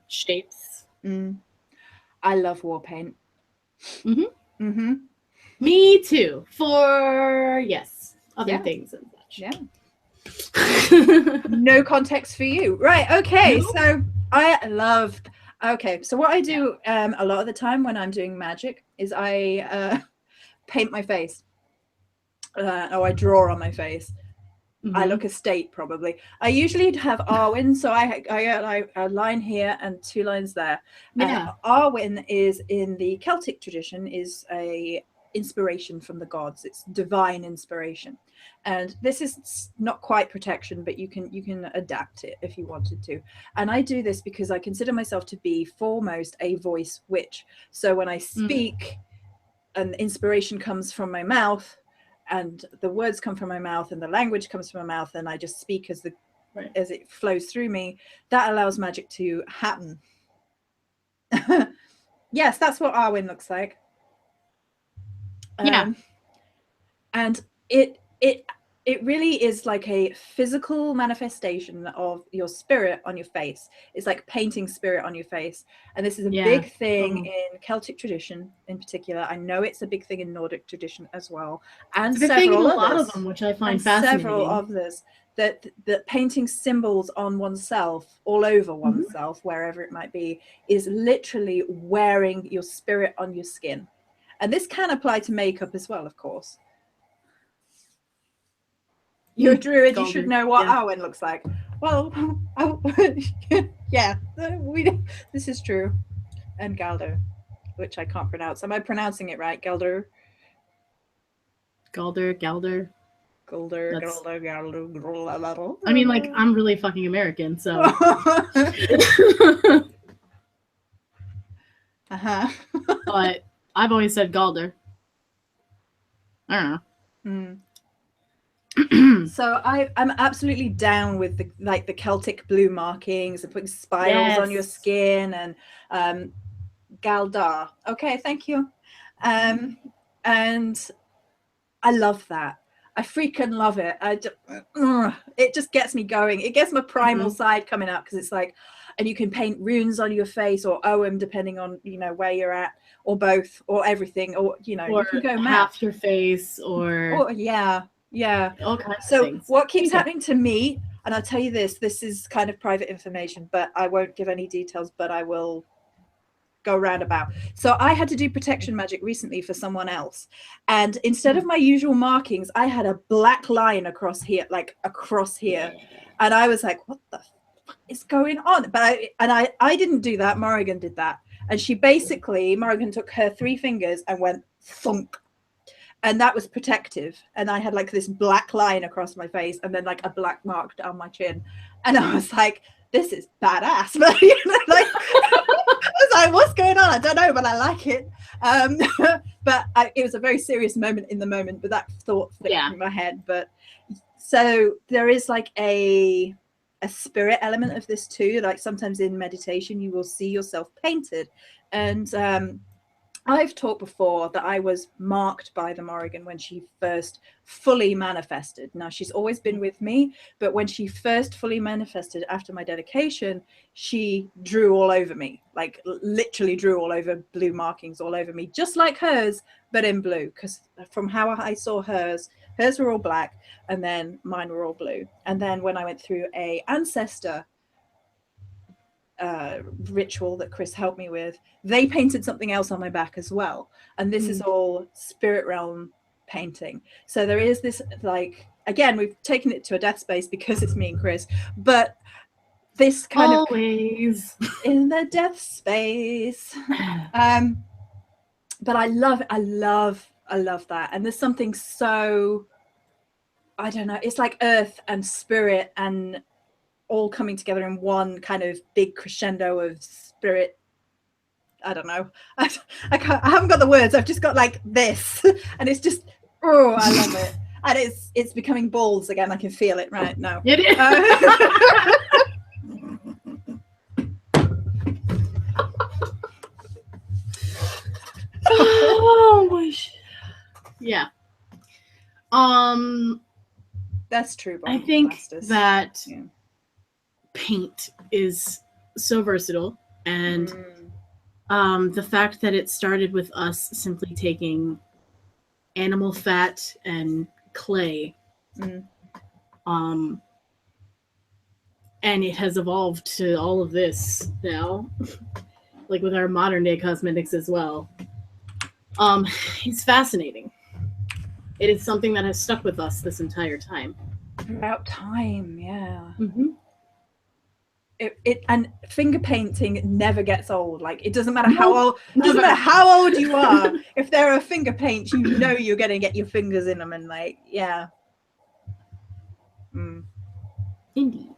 shapes. I love war paint. Me too. For other things and such. Yeah. No context for you, right? Okay, so I love. Okay, so what I do a lot of the time when I'm doing magic is I paint my face. Or I draw on my face. I look a state probably. I usually have Arwen, so I get a line here and 2 lines there. Arwen is in the Celtic tradition is a inspiration from the gods. It's divine inspiration, and this is not quite protection, but you can adapt it if you wanted to. And I do this because I consider myself to be foremost a voice witch. So when I speak, an inspiration comes from my mouth, and the words come from my mouth, and the language comes from my mouth, and I just speak as it flows through me. That allows magic to happen. Yes, that's what Arwen looks like. And it it really is like a physical manifestation of your spirit on your face. It's like painting spirit on your face. And this is a big thing in Celtic tradition in particular. I know it's a big thing in Nordic tradition as well. And it's a big thing in a lot of them, which I find fascinating. Several others. That painting symbols on oneself, all over oneself, wherever it might be, is literally wearing your spirit on your skin. And this can apply to makeup as well, of course. You're a druid, you should know what Arwen looks like. Well, yeah, this is true. And Galder, which I can't pronounce. Am I pronouncing it right? Galder? Galder. Galder. I mean, like, I'm really fucking American, so. But I've always said Galder. I don't know. So I'm absolutely down with the Celtic blue markings and putting spirals on your skin and Galdar. Okay, thank you. And I love that. I freaking love it. It just gets me going. It gets my primal side coming up, because it's like, and you can paint runes on your face or Ogham, depending on, you know, where you're at, or both, or everything, or, you know, or you can go half your face, or yeah. All kinds of so things. What keeps happening to me, and I'll tell you this is kind of private information, but I won't give any details, but I will go roundabout. So I had to do protection magic recently for someone else, and instead of my usual markings, I had a black line across here, and I was like, what the fuck is going on? But I didn't do that. Morrigan did that, and Morrigan took her 3 fingers and went thunk. And that was protective. And I had like this black line across my face and then like a black mark down my chin. And I was like, this is badass. But, you know, like, I was like, what's going on? I don't know, but I like it. But it was a very serious moment in the moment, but that thought flicked in my head. But so there is like a spirit element of this too. Like sometimes in meditation, you will see yourself painted. And I've talked before that I was marked by the Morrigan when she first fully manifested. Now, she's always been with me, but when she first fully manifested after my dedication, she drew all over me, like literally drew all over, blue markings all over me, just like hers, but in blue. Because from how I saw hers were all black, and then mine were all blue. And then when I went through a ancestor ritual that Cris helped me with, they painted something else on my back as well, and this is all spirit realm painting. So there is this, like, again, we've taken it to a death space because it's me and Cris, but this kind always of in the death space. But I love that. And there's something so, I don't know, it's like earth and spirit and all coming together in one kind of big crescendo of spirit. I don't know. I haven't got the words. I've just got like this, and it's just, oh, I love it. And it's becoming balls again. I can feel it right now. It is. Oh my shit. Yeah. That's true. I think that paint is so versatile, and the fact that it started with us simply taking animal fat and clay, and it has evolved to all of this now, like with our modern day cosmetics as well. It's fascinating. It is something that has stuck with us this entire time. Throughout time, yeah. It and finger painting never gets old. Like, it doesn't matter how old, you are. If there are finger paints, you know you're going to get your fingers in them, and like, yeah. Indeed.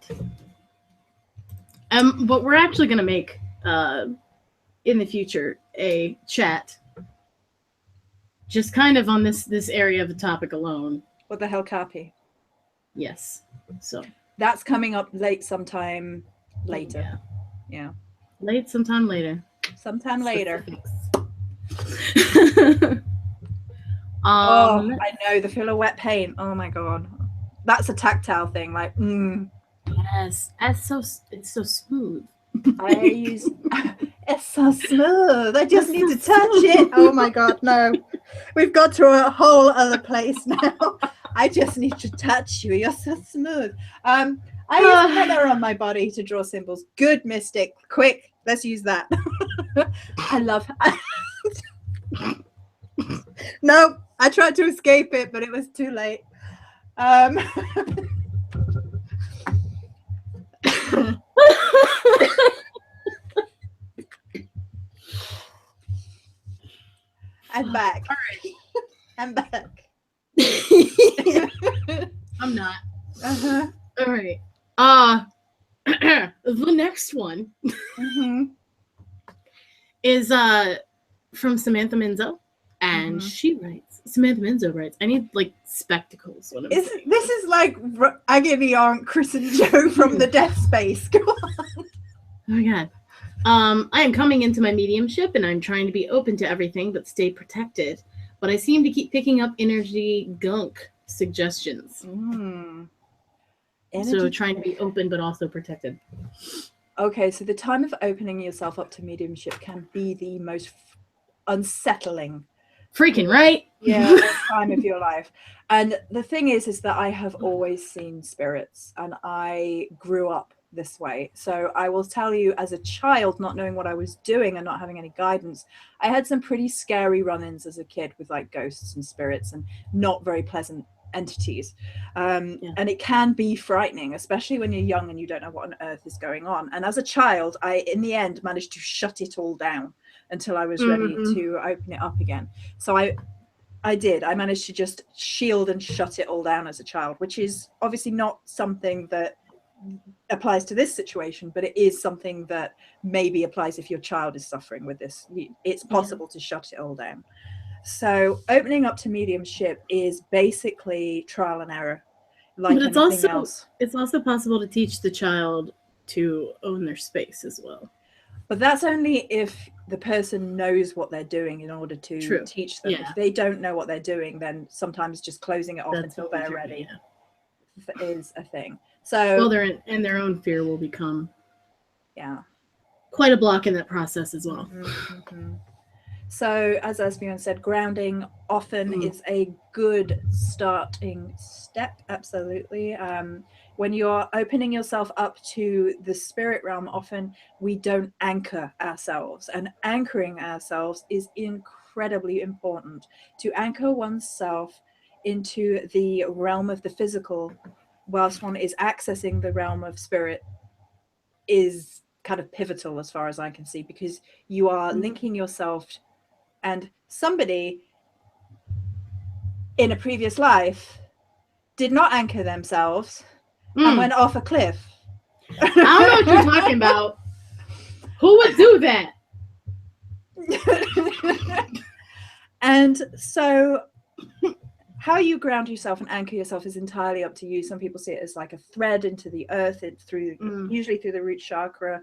But we're actually going to make in the future a chat, just kind of on this area of the topic alone. What the hell, Carpi? Yes. So that's coming up sometime later. Yeah. Sometime later. I know, the filler wet paint. Oh my god. That's a tactile thing. Like, Yes, it's so smooth. I use. It's so smooth. I just need to touch it. Oh my God, no. We've got to a whole other place now. I just need to touch you. You're so smooth. I use feather on my body to draw symbols. Good, Mystic. Quick, let's use that. I love. No, I tried to escape it, but it was too late. I'm back. All right. I'm back. I'm not. Uh-huh. All right. The next one is from Samantha Menzo, and she writes. Samantha Menzo writes, "I need like spectacles." This is like Agony Aunt Chris and Joe from the Death Space. Go on. Oh my God. I am coming into my mediumship and I'm trying to be open to everything but stay protected. But I seem to keep picking up energy gunk suggestions. So trying to be open but also protected. Okay, so the time of opening yourself up to mediumship can be the most unsettling. Freaking right? Yeah, time of your life. And the thing is that I have always seen spirits and I grew up this way. So I will tell you, as a child, not knowing what I was doing and not having any guidance, I had some pretty scary run-ins as a kid with like ghosts and spirits and not very pleasant entities. And it can be frightening, especially when you're young and you don't know what on earth is going on. And as a child, I in the end managed to shut it all down until I was ready to open it up again. So I managed to just shield and shut it all down as a child, which is obviously not something that applies to this situation, but it is something that maybe applies if your child is suffering with this. It's possible to shut it all down. So opening up to mediumship is basically trial and error, like anything else. It's also possible to teach the child to own their space as well. But that's only if the person knows what they're doing in order to teach them. If they don't know what they're doing, then sometimes just closing it off until they're ready is a thing. So their own fear will become quite a block in that process as well. So as Esbjorn said, grounding often is a good starting step. Absolutely. When you're opening yourself up to the spirit realm, often we don't anchor ourselves, and anchoring ourselves is incredibly important. To anchor oneself into the realm of the physical whilst one is accessing the realm of spirit is kind of pivotal as far as I can see, because you are linking yourself and somebody in a previous life did not anchor themselves and went off a cliff. I don't know what you're talking about. Who would do that? And so how you ground yourself and anchor yourself is entirely up to you. Some people see it as like a thread into the earth. It's usually through the root chakra.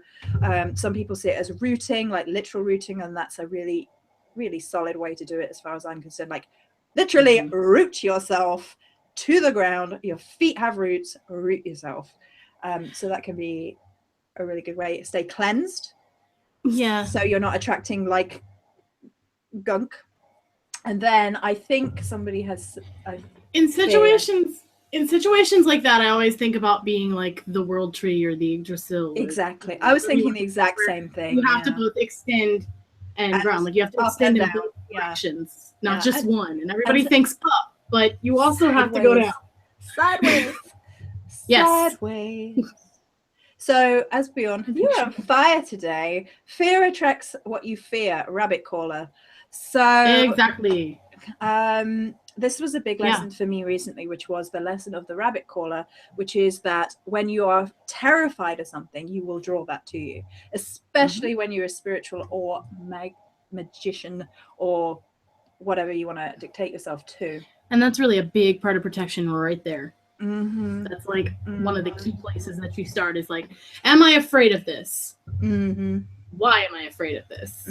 Some people see it as rooting, like literal rooting, and that's a really, really solid way to do it as far as I'm concerned. Like literally root yourself to the ground. Your feet have roots, root yourself. So that can be a really good way. Stay cleansed. Yeah. So you're not attracting like gunk. And then I think somebody has in situations like that, I always think about being like the world tree or the Yggdrasil. Exactly. I was thinking the exact same thing. You have to both extend and ground. Like you have to extend in both directions, not just one. And everybody thinks up, but you also have to go down. Sideways. Yes. Sideways. So, Esbjorn, you're on fire today. Fear attracts what you fear, rabbit caller. So exactly. This was a big lesson for me recently, which was the lesson of the rabbit caller, which is that when you are terrified of something, you will draw that to you, especially when you're a spiritual or magician or whatever you want to dictate yourself to. And that's really a big part of protection right there. That's like one of the key places that you start is like, am I afraid of this? Why am I afraid of this?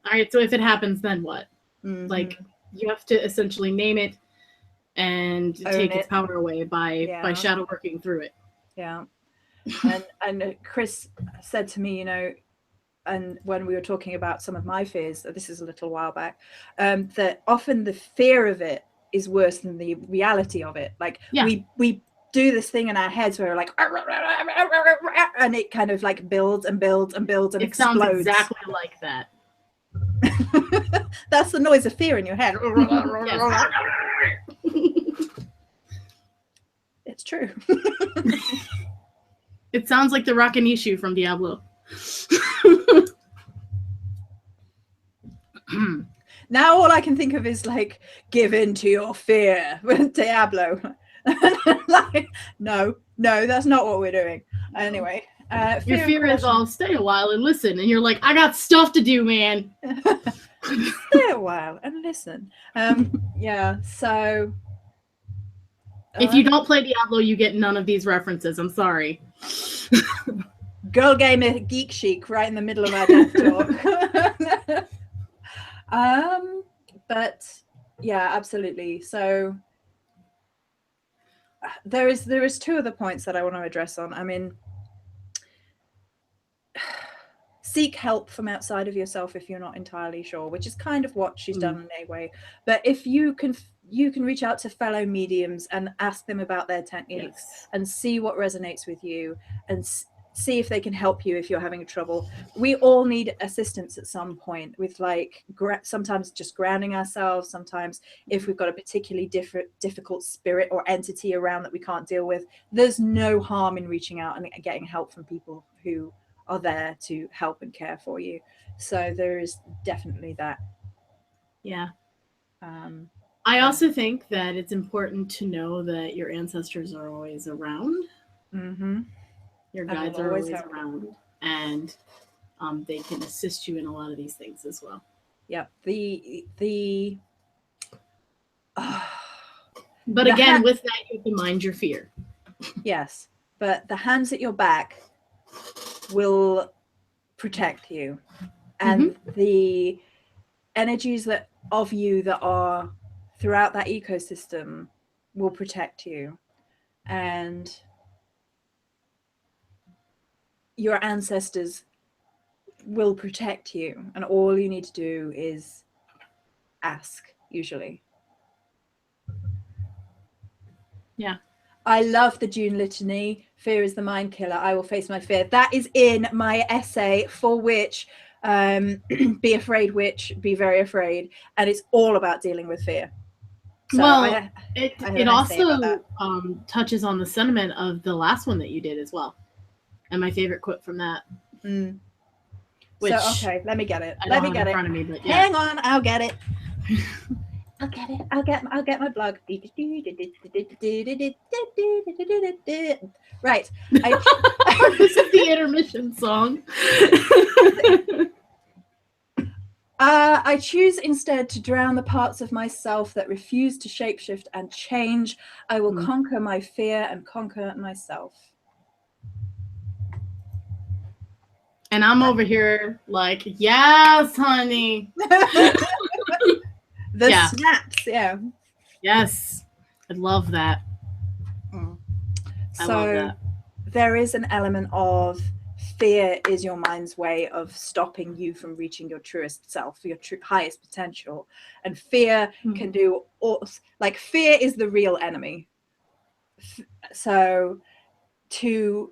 All right, so if it happens, then what? Like, you have to essentially name it, and Own take it. its power away by shadow working through it. Yeah. And Cris said to me, you know, and when we were talking about some of my fears, this is a little while back, that often the fear of it is worse than the reality of it. Like we do this thing in our heads where we're like, and it kind of like builds and builds and builds and explodes. Sounds exactly like that. That's the noise of fear in your head. It's true. It sounds like the Rakanishu from Diablo. Now all I can think of is like, give in to your fear with Diablo. Like, no, that's not what we're doing. Anyway, your fear is all stay a while and listen, and you're like, I got stuff to do, man. Stay a while and listen. Yeah, so if you don't play Diablo, you get none of these references. I'm sorry. Girl gamer geek chic right in the middle of our death talk. But yeah, absolutely. So there is two other points that I want to address on. I mean, seek help from outside of yourself if you're not entirely sure, which is kind of what she's done anyway. But if you can reach out to fellow mediums and ask them about their techniques and see what resonates with you and see if they can help you if you're having trouble. We all need assistance at some point with like sometimes just grounding ourselves. Sometimes if we've got a particularly difficult spirit or entity around that we can't deal with, there's no harm in reaching out and getting help from people who are there to help and care for you. So there is definitely that. Yeah. I also think that it's important to know that your ancestors are always around. Mm-hmm. Your guides are always around, and they can assist you in a lot of these things as well. Yep. But again, with that, you have to mind your fear. Yes, but the hands at your back will protect you, and the energies of you that are throughout that ecosystem will protect you, and your ancestors will protect you, and all you need to do is ask, usually. Yeah. I love the June litany. Fear is the mind killer. I will face my fear. That is in my essay, for which be afraid witch, be very afraid, and it's all about dealing with fear. So well, it also touches on the sentiment of the last one that you did as well, and my favorite quote from that. Which, so okay, let me get it. Let me get it in front of me, but yeah. Hang on, I'll get it. I'll get it. I'll get my blog. Right. This is the intermission song. I choose instead to drown the parts of myself that refuse to shapeshift and change. I will conquer my fear and conquer myself. And I'm over here like, yes, honey. The snaps, yeah. Yes. I love that. I love that. There is an element of fear is your mind's way of stopping you from reaching your truest self, your highest potential. And fear can do all, like, fear is the real enemy. So to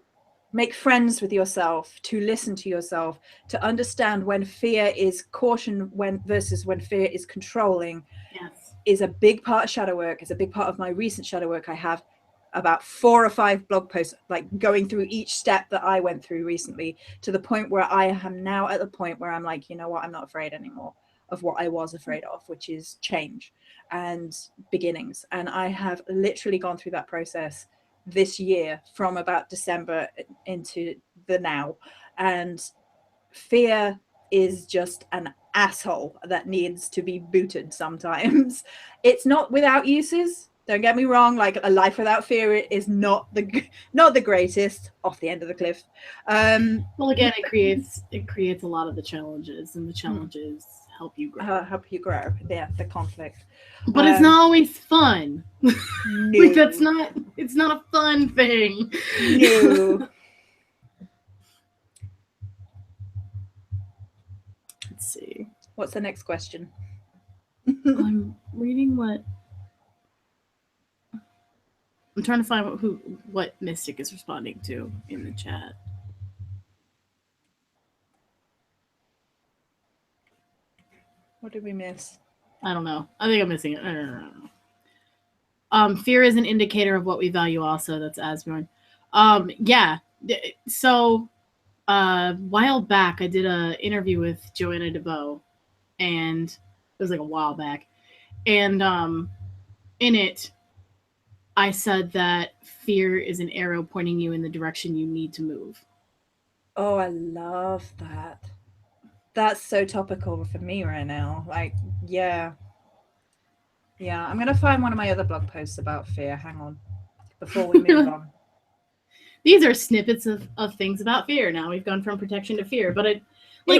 make friends with yourself, to listen to yourself, to understand when fear is caution versus when fear is controlling, is a big part of shadow work. It's a big part of my recent shadow work. I have about 4 or 5 blog posts, like going through each step that I went through recently, to the point where I am now at the point where I'm like, you know what, I'm not afraid anymore of what I was afraid of, which is change and beginnings. And I have literally gone through that process this year from about December into the now. And fear is just an asshole that needs to be booted sometimes. It's not without uses. Don't get me wrong, like a life without fear is not the greatest, off the end of the cliff. Well, again, it creates a lot of the challenges, and the challenges help you grow. Yeah, the conflict. But it's not always fun. No. Like, it's not a fun thing. No. Let's see. What's the next question? I'm reading what... I'm trying to find what Mystic is responding to in the chat. What did we miss? I don't know. I think I'm missing it. I don't know. Fear is an indicator of what we value also. That's Asbjorn. Yeah. So a while back, I did an interview with Joanna DeVoe, and it was like a while back. And in it, I said that fear is an arrow pointing you in the direction you need to move. Oh, I love that. That's so topical for me right now. Like, yeah. Yeah, I'm going to find one of my other blog posts about fear. Hang on. Before we move on. These are snippets of things about fear. Now we've gone from protection to fear, but it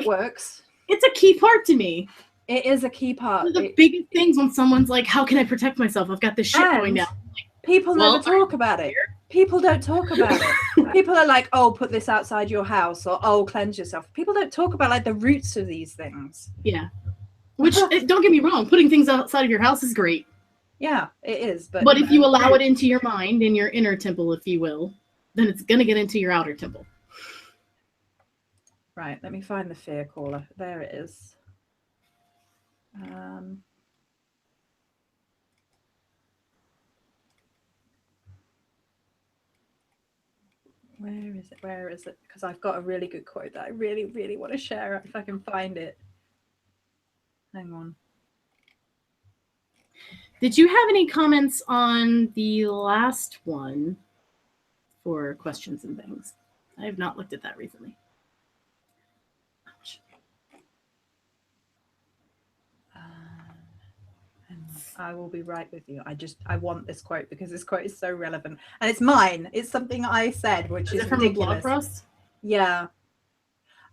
works. It's a key part to me. It is a key part. One of the biggest things when someone's like, how can I protect myself? I've got this shit going down. Like, people never talk about it. People don't talk about it. People are like, oh, put this outside your house, or oh, cleanse yourself. People don't talk about like the roots of these things. Yeah. Which, don't get me wrong, putting things outside of your house is great. Yeah, it is. But if you allow it into your mind, in your inner temple, if you will, then it's going to get into your outer temple. Right, let me find the fear caller. There it is. Where is it? Because I've got a really good quote that I really, really want to share if I can find it. Hang on. Did you have any comments on the last one for questions and things? I have not looked at that recently. I will be right with you. I want this quote because this quote is so relevant. And it's mine. It's something I said, which is from ridiculous. The blog post? Yeah.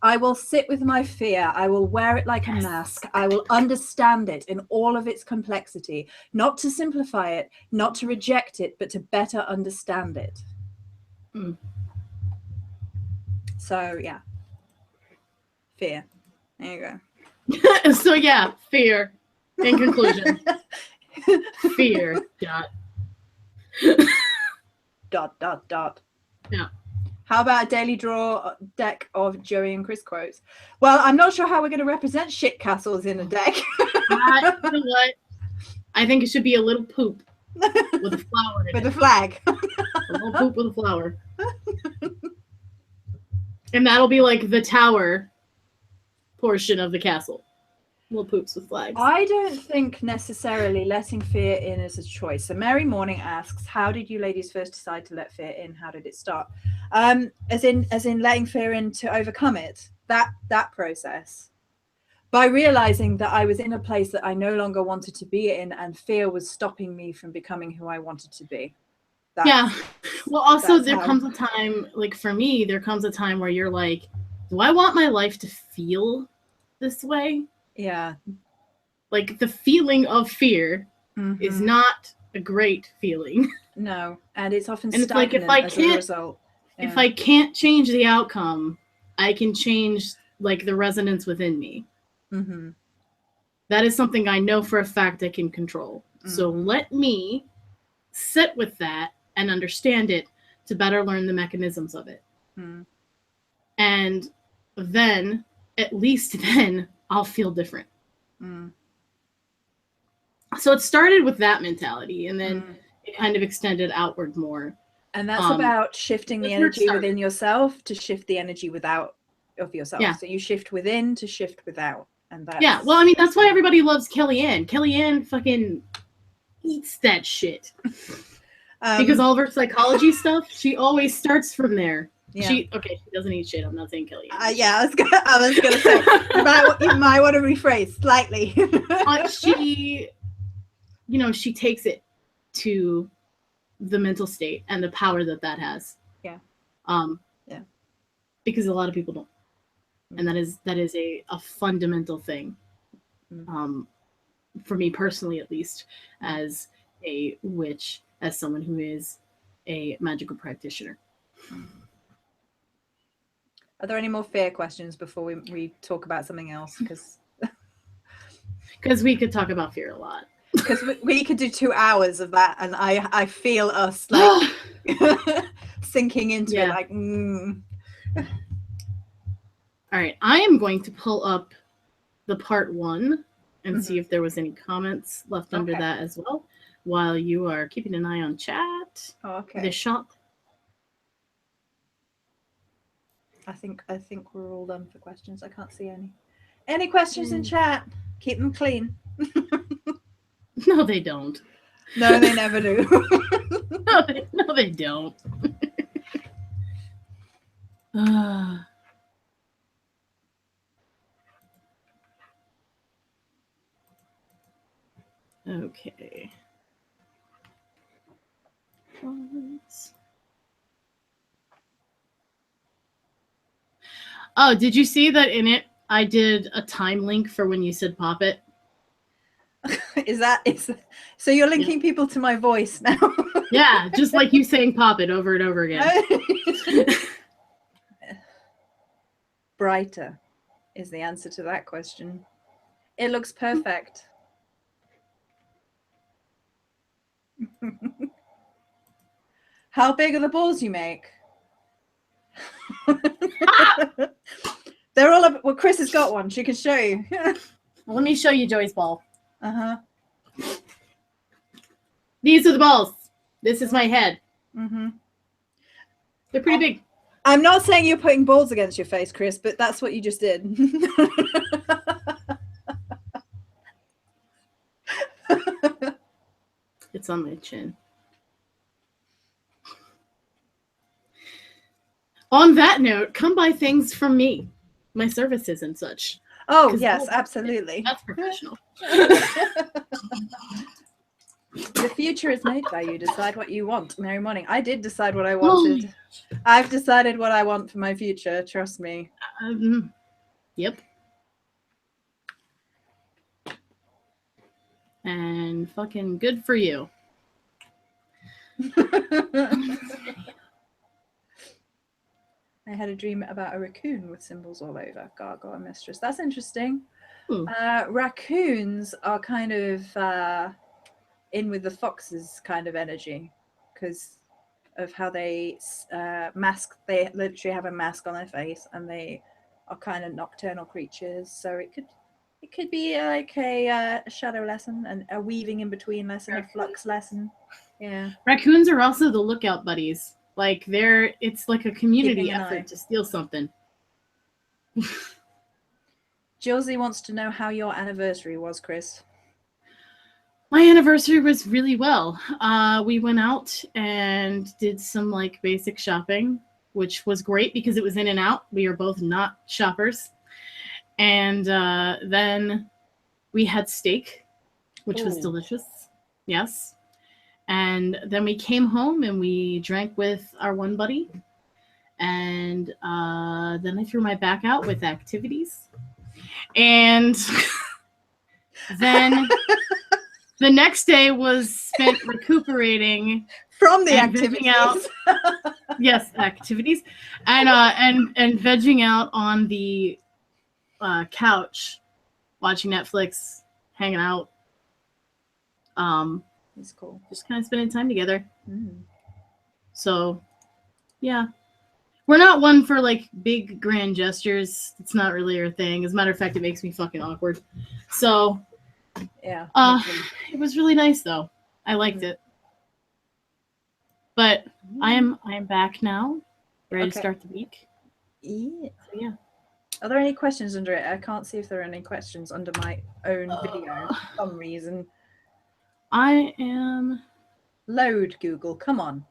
I will sit with my fear. I will wear it like a mask. I will understand it in all of its complexity, not to simplify it, not to reject it, but to better understand it. So, yeah. Fear. There you go. So, yeah, fear. In conclusion. Fear. Dot. Yeah. How about a daily draw deck of Joey and Cris quotes? Well, I'm not sure how we're going to represent shit castles in a deck. You know what? I think it should be a little poop with a flower in it. With a flag. A little poop with a flower. And that'll be like the tower portion of the castle. Little poops with flags. I don't think necessarily letting fear in is a choice. So Mary Morning asks, how did you ladies first decide to let fear in? How did it start? As in letting fear in to overcome it, that process. By realizing that I was in a place that I no longer wanted to be in, and fear was stopping me from becoming who I wanted to be. Yeah. Well, also there comes a time, like for me, there comes a time where you're like, do I want my life to feel this way? Yeah. Like the feeling of fear is not a great feeling. No. And it's often and it's like if I can't change the outcome, I can change like the resonance within me. Mm-hmm. That is something I know for a fact I can control. Mm-hmm. So let me sit with that and understand it to better learn the mechanisms of it. Mm. And then, at least then, I'll feel different. Mm. So it started with that mentality, and then it kind of extended outward more. And that's about shifting the energy within yourself to shift the energy of yourself. Yeah. So you shift within to shift without. And that's, yeah, well, I mean, that's why everybody loves Kellyanne. Kellyanne fucking eats that shit. Because all of her psychology stuff, she always starts from there. Yeah. She doesn't eat shit. I'm not saying Kellyanne. Yeah, I was gonna say you might want to rephrase slightly. But she takes it to the mental state and the power that has. Yeah. Yeah. Because a lot of people don't, and that is a fundamental thing. for me personally at least, as a witch, as someone who is a magical practitioner. Are there any more fear questions before we talk about something else? Because we could talk about fear a lot. Because we could do 2 hours of that, and I feel us like sinking into it, like. All right, I am going to pull up the part 1 and see if there was any comments left under that as well, while you are keeping an eye on chat. Okay. The shop. I think we're all done for questions. I can't see any. Any questions in chat? Keep them clean. No, they don't. No, they never do. No, they don't. Okay. Oh, did you see that in it? I did a time link for when you said pop it. So you're linking people to my voice now? Yeah, just like you saying pop it over and over again. Brighter is the answer to that question. It looks perfect. How big are the balls you make? They're all up. Well, Cris has got one. She can show you. Let me show you Joey's ball. These are the balls. This is my head. They're pretty big. I'm not saying you're putting balls against your face, Cris, but that's what you just did. It's on my chin. On that note, come buy things from me, my services and such. Oh, yes, absolutely. That's professional. The future is made by you. Decide what you want. Mary Morning. I did decide what I wanted. I've decided what I want for my future. Trust me. Yep. And fucking good for you. I had a dream about a raccoon with symbols all over. Gargoyle mistress. That's interesting. Raccoons are kind of in with the foxes kind of energy because of how they mask. They literally have a mask on their face, and they are kind of nocturnal creatures. So it could be like a shadow lesson and a weaving in between lesson, a flux lesson. Yeah. Raccoons are also the lookout buddies. Like it's like a community effort to steal something. Josie wants to know how your anniversary was, Cris. My anniversary was really well. We went out and did some like basic shopping, which was great because it was in and out. We are both not shoppers. And then we had steak, which was delicious. Yes. And then we came home and we drank with our one buddy. And then I threw my back out with activities. And then the next day was spent recuperating from the activities. Yes, activities. And vegging out on the couch, watching Netflix, hanging out. It's cool. Just kind of spending time together. So, yeah. We're not one for like big grand gestures. It's not really our thing. As a matter of fact, it makes me fucking awkward. So, yeah. It was really nice though. I liked it. But I am back now, ready to start the week. Yeah. So, yeah. Are there any questions under it? I can't see if there are any questions under my own video for some reason. I am. Load Google. Come on.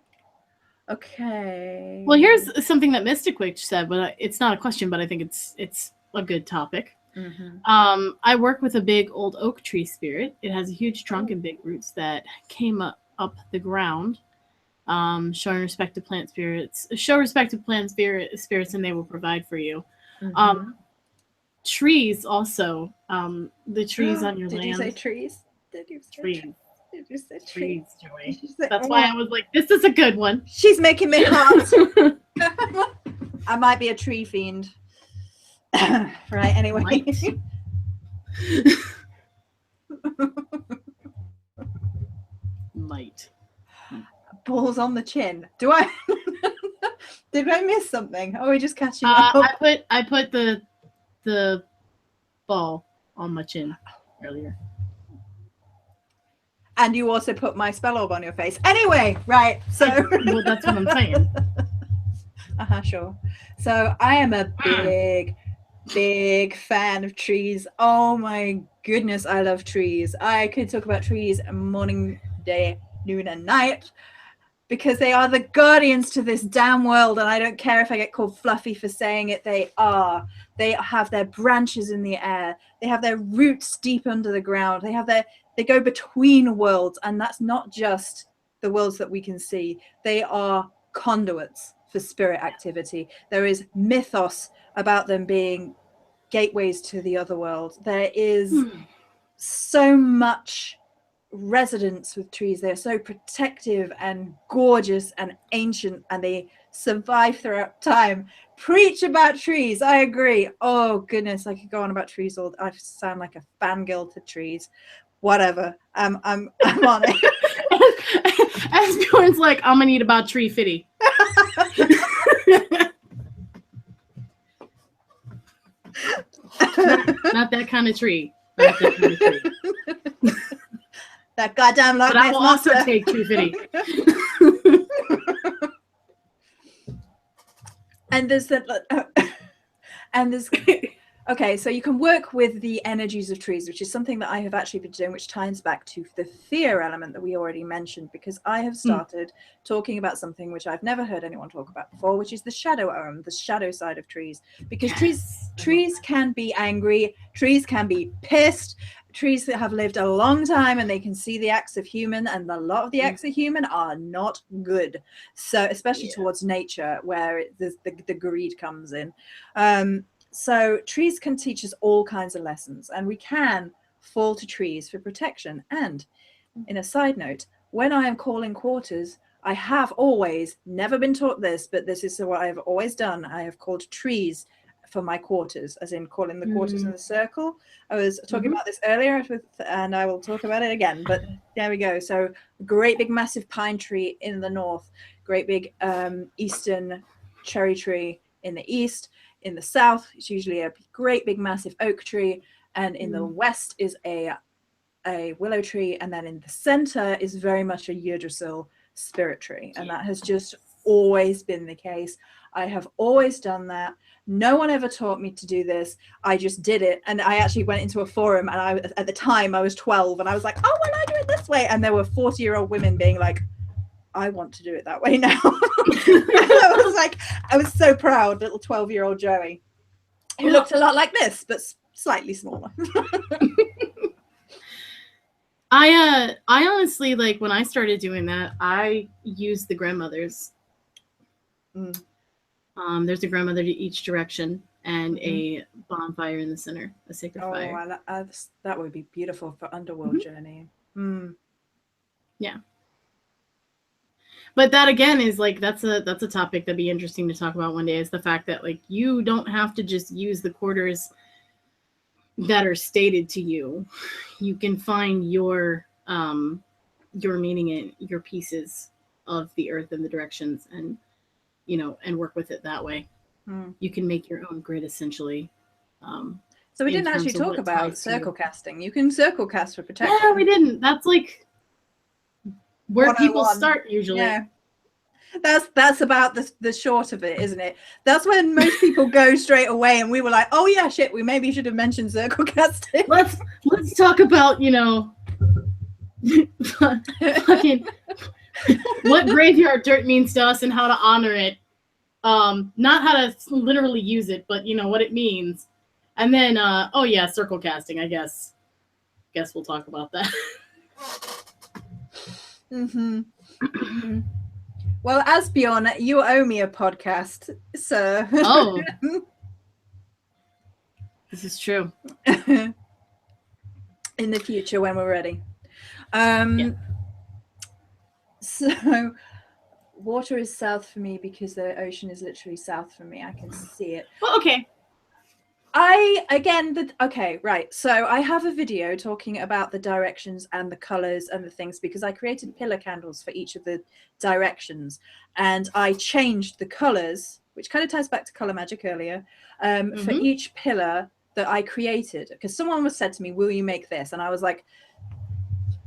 Okay. Well, here's something that Mystic Witch said, but it's not a question, but I think it's a good topic. I work with a big old oak tree spirit. It has a huge trunk and big roots that came up the ground, showing respect to plant spirits. Show respect to plant spirits, and they will provide for you. trees also. The trees on your Did land. you say trees? Did you say trees? Did you say Trees, Joy. Did you say, That's why I was like, this is a good one. She's making me hot. I might be a tree fiend. Right, anyway. Might. Balls on the chin. Do I? Did I miss something? Or are we just catching up? I put the ball on my chin earlier. And you also put my spell orb on your face. Anyway, right. So well, that's what I'm saying. Sure. So I am a big fan of trees. Oh my goodness, I love trees. I could talk about trees morning, day, noon, and night, because they are the guardians to this damn world. And I don't care if I get called fluffy for saying it. They are. They have their branches in the air. They have their roots deep under the ground. They go between worlds, and that's not just the worlds that we can see. They are conduits for spirit activity. There is mythos about them being gateways to the other world. There is so much resonance with trees. They're so protective and gorgeous and ancient, and they survive throughout time. Preach about trees. I agree. Oh goodness, I could go on about trees all. I sound like a fangirl to trees. Whatever. I'm on it. As Bjorn's like, I'm gonna need about tree fitty. not that kind of tree. Not that kind of tree. That goddamn Loch But I Ness will monster. also take tree fitty. And there's okay, so you can work with the energies of trees, which is something that I have actually been doing, which ties back to the fear element that we already mentioned, because I have started talking about something which I've never heard anyone talk about before, which is the shadow element, the shadow side of trees. Because trees can be angry, trees can be pissed, trees that have lived a long time and they can see the acts of human, and a lot of the acts of human are not good. So especially towards nature, where the greed comes in. So trees can teach us all kinds of lessons, and we can fall to trees for protection. And in a side note, when I am calling quarters, I have always never been taught this, but this is what I have always done. I have called trees for my quarters, as in calling the quarters in the circle. I was talking about this earlier and I will talk about it again, but there we go. So great big massive pine tree in the north, great big eastern cherry tree in the east. In the south, it's usually a great big massive oak tree, and in the west is a willow tree, and then in the center is very much a Yggdrasil spirit tree, and that has just always been the case. I have always done that. No one ever taught me to do this. I just did it, and I actually went into a forum, and at the time I was 12, and I was like, oh, well, I do it this way, and there were 40-year-old women being like, I want to do it that way now. I was so proud, little 12-year-old Joey, who looked a lot like this, but slightly smaller. I honestly, like, when I started doing that, I used the grandmothers. There's a grandmother to each direction and a bonfire in the center, a sacred fire. That would be beautiful for underworld journey. Yeah. But that again is like, that's a topic that'd be interesting to talk about one day, is the fact that, like, you don't have to just use the quarters that are stated to you. You can find your meaning in your pieces of the earth and the directions, and and work with it that way. You can make your own grid, essentially. So we didn't actually talk about circle casting. You can circle cast for protection. Yeah, we didn't. That's like where people start usually. Yeah. That's about the short of it, isn't it? That's when most people go straight away, and we were like, oh yeah, shit, we maybe should have mentioned circle casting. Let's talk about fucking what graveyard dirt means to us and how to honor it. Not how to literally use it, but what it means. And then circle casting, I guess we'll talk about that. Well, Asbjorn, you owe me a podcast, sir. Oh. This is true. In the future when we're ready. So water is south for me because the ocean is literally south for me. I can see it. Well, okay. Right. So I have a video talking about the directions and the colors and the things because I created pillar candles for each of the directions, and I changed the colors, which kind of ties back to color magic earlier, for each pillar that I created. Because someone was said to me, "Will you make this?" And I was like,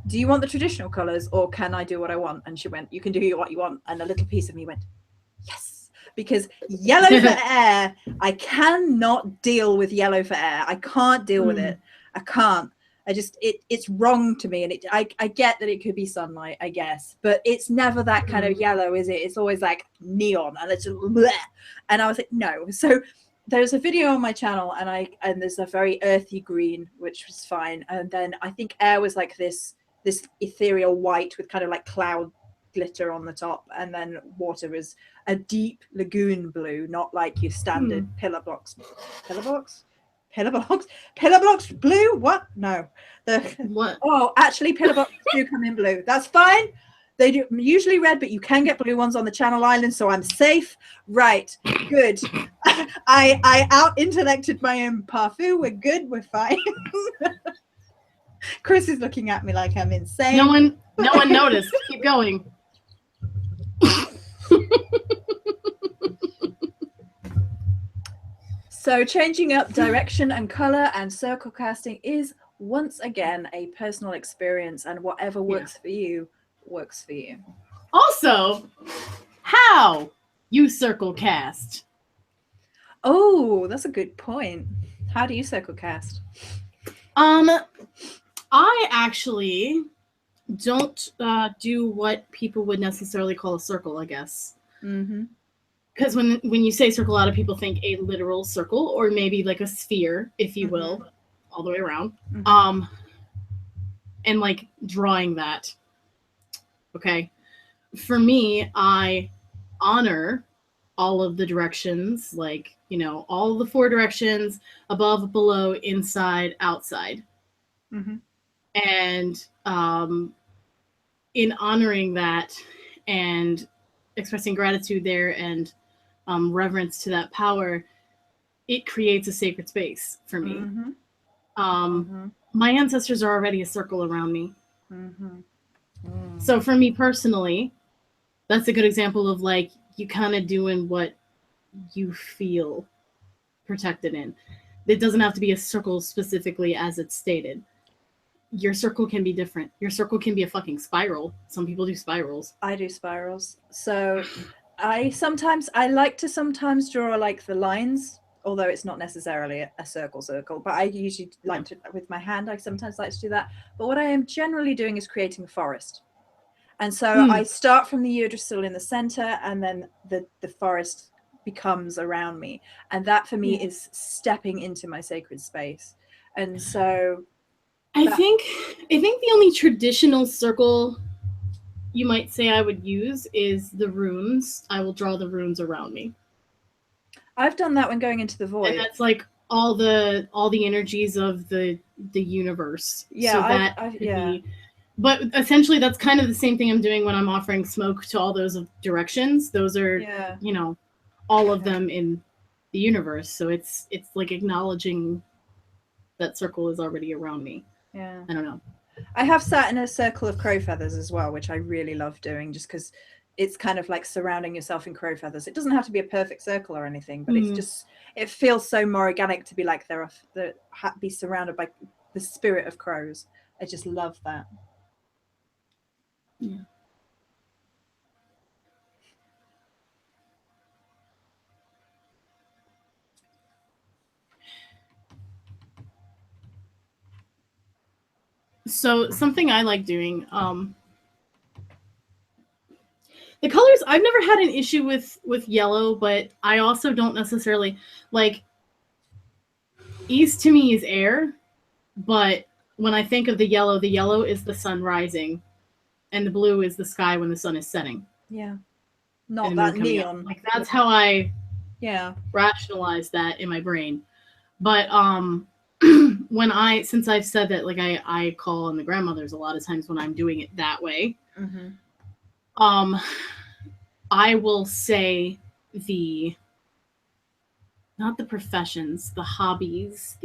"Do you want the traditional colors, or can I do what I want?" And she went, "You can do what you want." And a little piece of me went, "Yes." Because yellow for air, I cannot deal with yellow for air. I can't deal with it. I can't. It's wrong to me. And I get that it could be sunlight, I guess, but it's never that kind of yellow, is it? It's always like neon, and it's just bleh. And I was like, no. So there's a video on my channel, and there's a very earthy green, which was fine. And then I think air was like this ethereal white with kind of like cloud glitter on the top, and then water is a deep lagoon blue, not like your standard pillar blocks blue. What? No. What? Oh, actually pillar blocks do come in blue. That's fine. They do usually red, but you can get blue ones on the Channel Islands, so I'm safe. Right. Good. I out intellected my own parfum. We're good. We're fine. Chris is looking at me like I'm insane. No one noticed. Keep going. So changing up direction and color and circle casting is once again a personal experience, and whatever works for you works for you. Also, how you circle cast. Oh, that's a good point. How do you circle cast? I actually don't do what people would necessarily call a circle, I guess. Because when you say circle, a lot of people think a literal circle, or maybe like a sphere, if you will, all the way around. And like drawing that. Okay. For me, I honor all of the directions, like, you know, all the 4 directions, above, below, inside, outside. And in honoring that and expressing gratitude there and reverence to that power, it creates a sacred space for me. My ancestors are already a circle around me. So for me personally, that's a good example of like you kind of doing what you feel protected in. It doesn't have to be a circle specifically as it's stated. Your circle can be different. Your circle can be a fucking spiral. Some people do spirals. I do spirals. So I like to sometimes draw like the lines, although it's not necessarily a circle, but I usually like to, with my hand, I sometimes like to do that. But what I am generally doing is creating a forest. And so I start from the Yggdrasil in the center, and then the forest becomes around me. And that for me is stepping into my sacred space. And so I think the only traditional circle you might say I would use is the runes. I will draw the runes around me. I've done that when going into the void. And that's like all the energies of the universe. Yeah, so but essentially that's kind of the same thing I'm doing when I'm offering smoke to all those directions. Those are you know, all of them in the universe. So it's like acknowledging that circle is already around me. Yeah. I don't know. I have sat in a circle of crow feathers as well, which I really love doing, just because it's kind of like surrounding yourself in crow feathers. It doesn't have to be a perfect circle or anything, but it's just, it feels so more organic to be like be surrounded by the spirit of crows. I just love that. Yeah. So something I like doing, the colors, I've never had an issue with yellow, but I also don't necessarily like, east to me is air, but when I think of the yellow is the sun rising, and the blue is the sky when the sun is setting. Yeah. Not that neon. Like that's how I rationalize rationalize that in my brain. But since I've said that, like I call on the grandmothers a lot of times when I'm doing it that way, I will say not the professions, the hobbies,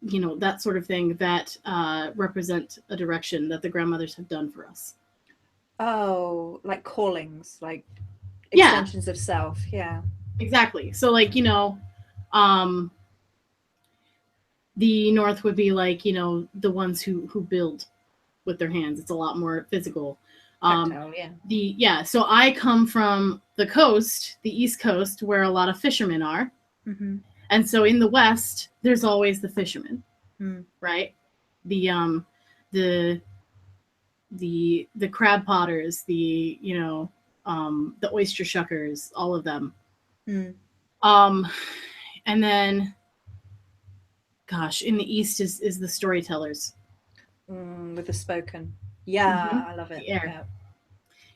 that sort of thing that represent a direction that the grandmothers have done for us. Oh, like callings, like extensions of self. Yeah. Exactly. So like, the North would be like, the ones who build with their hands. It's a lot more physical. Tactile, yeah. So I come from the coast, the East Coast, where a lot of fishermen are. And so in the West, there's always the fishermen, right? The crab potters, the oyster shuckers, all of them. And then, gosh, in the East is the storytellers. With the spoken. Yeah, I love it. Yeah.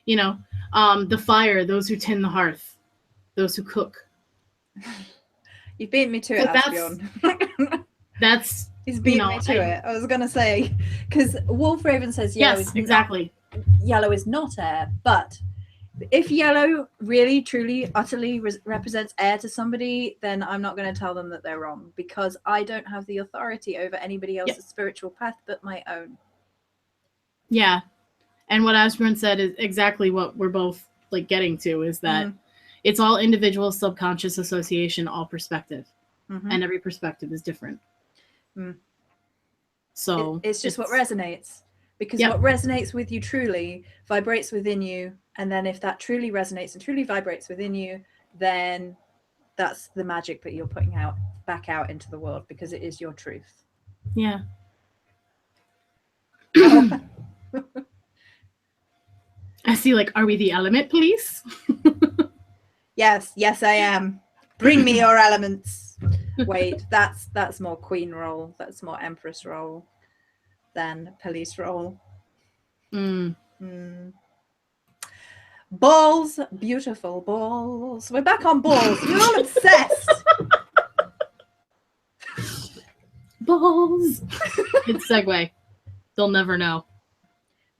The fire, those who tend the hearth, those who cook. You beat me to it, Asbjorn. That's he's beat me to it. I was gonna say, because Wolf Raven says yellow is exactly. Yellow is not air, but if yellow really, truly, utterly represents air to somebody, then I'm not going to tell them that they're wrong, because I don't have the authority over anybody else's spiritual path but my own. Yeah. And what Asbjorn said is exactly what we're both like getting to, is that it's all individual subconscious association, all perspective. And every perspective is different. So it's just what resonates. Because what resonates with you truly vibrates within you. And then if that truly resonates and truly vibrates within you, then that's the magic that you're putting back out into the world, because it is your truth. Yeah. I see, like, are we the element police? Yes, I am. Bring me your elements. Wait, that's more queen role. That's more empress role than police role. Balls, beautiful balls. We're back on balls. You're all obsessed. Balls. Good segue. They'll never know.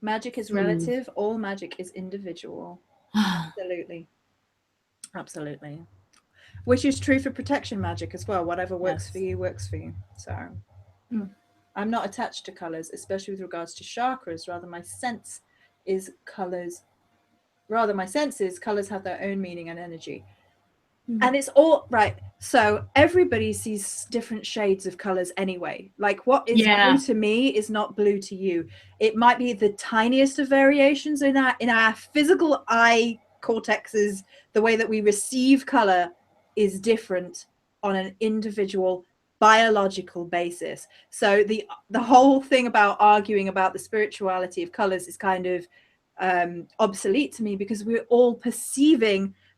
Magic is relative. All magic is individual. Absolutely. Which is true for protection magic as well. Whatever works for you works for you. So I'm not attached to colors, especially with regards to chakras. Rather, my sense is colors. Rather, my sense is colors have their own meaning and energy. And it's all right. So everybody sees different shades of colors anyway. Like what is blue to me is not blue to you. It might be the tiniest of variations in our physical eye cortexes. The way that we receive color is different on an individual biological basis. So the whole thing about arguing about the spirituality of colors is kind of obsolete to me, because we're all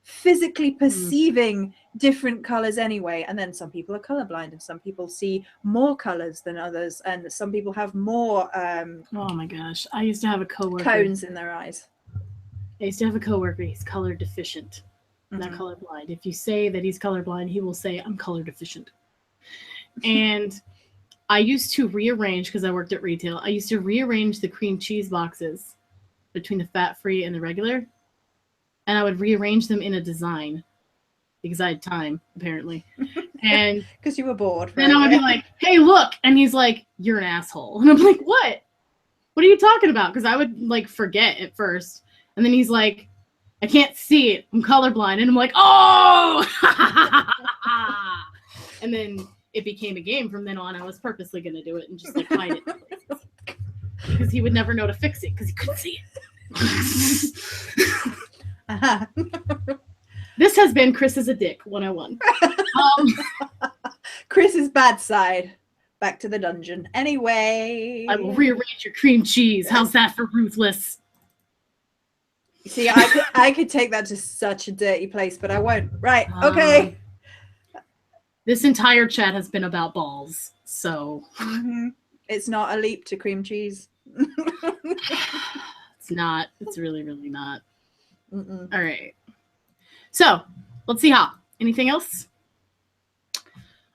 physically perceiving different colors anyway. And then some people are colorblind, and some people see more colors than others, and some people have more oh my gosh, I used to have a coworker, cones in their eyes. He's color deficient, not colorblind. If you say that he's colorblind, he will say, I'm color deficient. And I used to rearrange, because I worked at retail, I used to rearrange the cream cheese boxes between the fat-free and the regular. And I would rearrange them in a design, because I had time, apparently. And because you were bored. Right? Then I would be like, hey, look. And he's like, you're an asshole. And I'm like, what? What are you talking about? Because I would like forget at first. And then he's like, I can't see it. I'm colorblind. And I'm like, oh! And then it became a game from then on. I was purposely going to do it and just like hide it in places. Because he would never know to fix it, because he couldn't see it. This has been Chris is a Dick 101. Chris's bad side. Back to the dungeon. Anyway. I will rearrange your cream cheese. How's that for ruthless? See, I could take that to such a dirty place, but I won't. Right. Okay. This entire chat has been about balls, so. It's not a leap to cream cheese. It's not. It's really, really not. All right. So, let's see how. Anything else?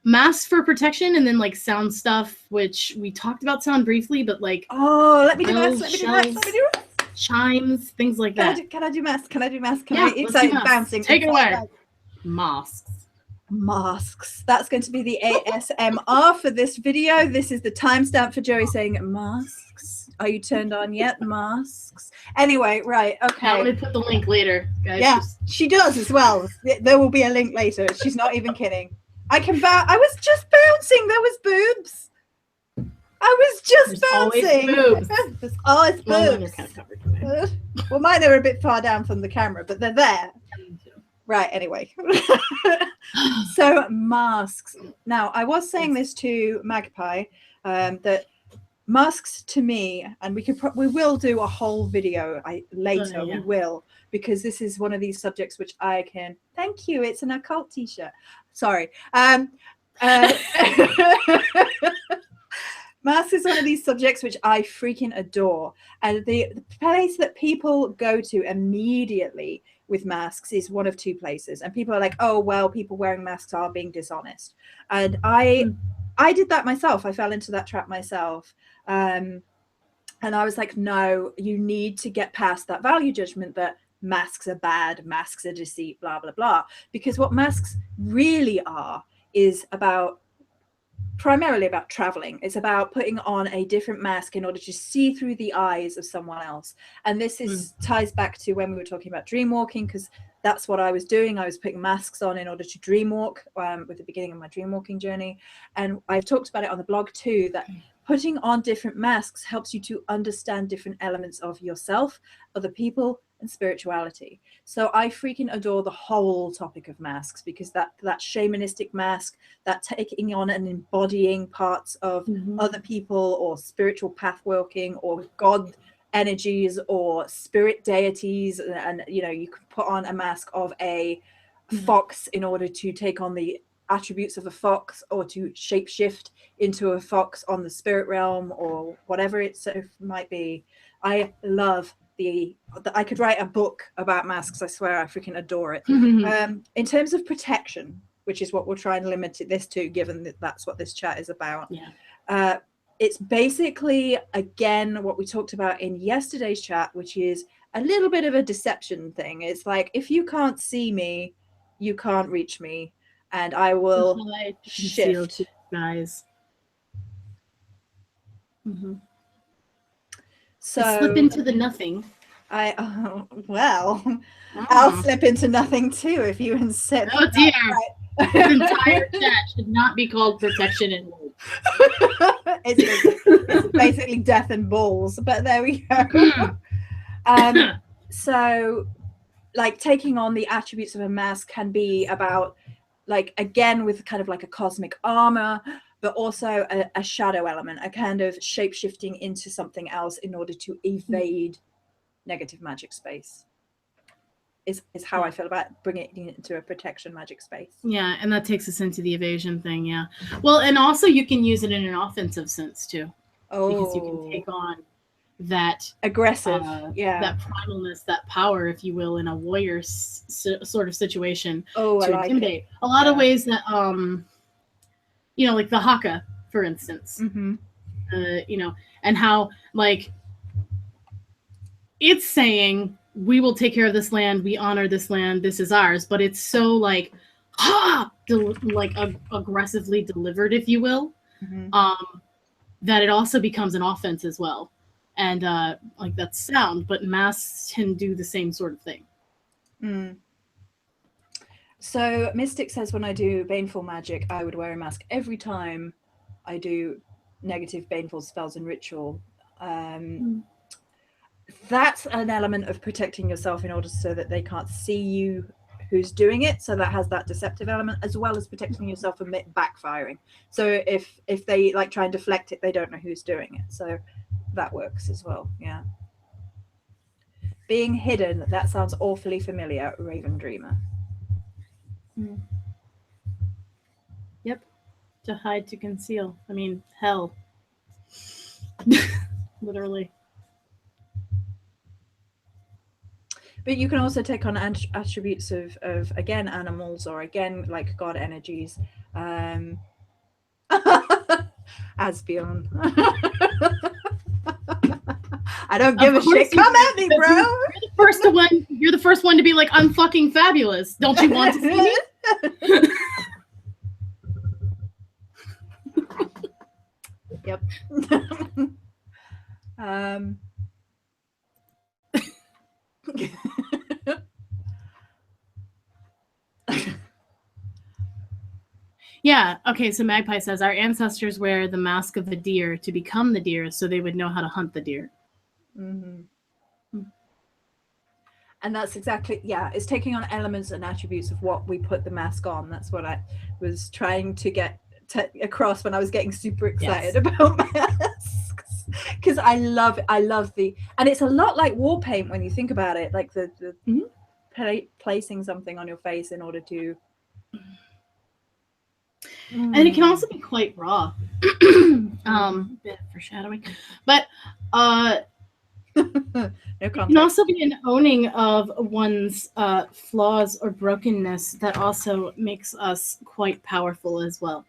masks for protection, and then like sound stuff, which we talked about sound briefly, but like let me do masks. Let me do masks. Let me do masks. Chimes, things like that. Can I do masks? Can I do masks? It's like bouncing. Take it away. Masks. That's going to be the ASMR for this video. This is the timestamp for Joey saying masks. Are you turned on yet? Masks. Anyway, right. Okay. Now, let me put the link later, guys. Yeah, she does as well. There will be a link later. She's not even kidding. I was just bouncing. There was boobs. I was just bouncing. There's always boobs. Well, they're kind of covered. Well, mine are a bit far down from the camera, but they're there. Right, anyway. So masks. Now, I was saying this to Magpie, that masks to me, and we will do a whole video later, we will, because this is one of these subjects which I can, thank you, it's an occult t-shirt. Sorry. Masks is one of these subjects which I freaking adore. And the place that people go to immediately with masks is one of two places. And people are like, oh, well, people wearing masks are being dishonest. And I did that myself. I fell into that trap myself. And I was like, no, you need to get past that value judgment that masks are bad, masks are deceit, blah, blah, blah. Because what masks really are is primarily about traveling. It's about putting on a different mask in order to see through the eyes of someone else. And this ties back to when we were talking about dream walking, because that's what I was doing. I was putting masks on in order to dream walk with the beginning of my dream walking journey. And I've talked about it on the blog too, that putting on different masks helps you to understand different elements of yourself, other people, and spirituality. So I freaking adore the whole topic of masks, because that shamanistic mask, that taking on and embodying parts of other people, or spiritual path working, or God energies, or spirit deities, and you know, you can put on a mask of a fox in order to take on the attributes of a fox, or to shapeshift into a fox on the spirit realm, or whatever it might be. I love I could write a book about masks. I swear, I freaking adore it. In terms of protection, which is what we'll try and limit this to, given that that's what this chat is about. It's basically, again, what we talked about in yesterday's chat, which is a little bit of a deception thing. It's like, if you can't see me, you can't reach me, and I will shift. Guys. So slip into the nothing. I'll slip into nothing too if you insist. Oh dear. Right. This entire chat should not be called protection and hope. It's basically death and balls, but there we go. So like taking on the attributes of a mask can be about, like, again, with kind of like a cosmic armor, but also a shadow element, a kind of shape-shifting into something else in order to evade negative magic space is how I feel about bringing it into a protection magic space. Yeah, and that takes us into the evasion thing, yeah. Well, and also you can use it in an offensive sense too. Because you can take on that aggressive, that primalness, that power, if you will, in a warrior sort of situation to intimidate. A lot of ways that you know, like the haka, for instance, you know, and how, like, it's saying, we will take care of this land, we honor this land, this is ours, but it's so, like, aggressively delivered, if you will, that it also becomes an offense as well. And, like, that's sound, but masks can do the same sort of thing. So Mystic says, when I do baneful magic, I would wear a mask every time I do negative baneful spells and ritual. That's an element of protecting yourself in order so that they can't see you who's doing it. So that has that deceptive element, as well as protecting yourself from it backfiring. So if they like try and deflect it, they don't know who's doing it. So that works as well. Yeah. Being hidden, that sounds awfully familiar, Raven Dreamer. Yep. To hide, to conceal. I mean, hell. Literally. But you can also take on attributes of again, animals, or again, like God energies. Asbjorn. I don't give a shit. Come at me, bro. You're the first one to be like, I'm fucking fabulous. Don't you want to see me? Yep. Yeah. Okay. So Magpie says our ancestors wear the mask of the deer to become the deer, so they would know how to hunt the deer. Mm-hmm. And that's exactly, yeah, it's taking on elements and attributes of what we put the mask on. That's what I was trying to get across when I was getting super excited about masks, because I love the, and it's a lot like war paint when you think about it, like the placing something on your face in order to and it can also be quite raw. Bit of foreshadowing, but no it can also be an owning of one's flaws or brokenness that also makes us quite powerful as well.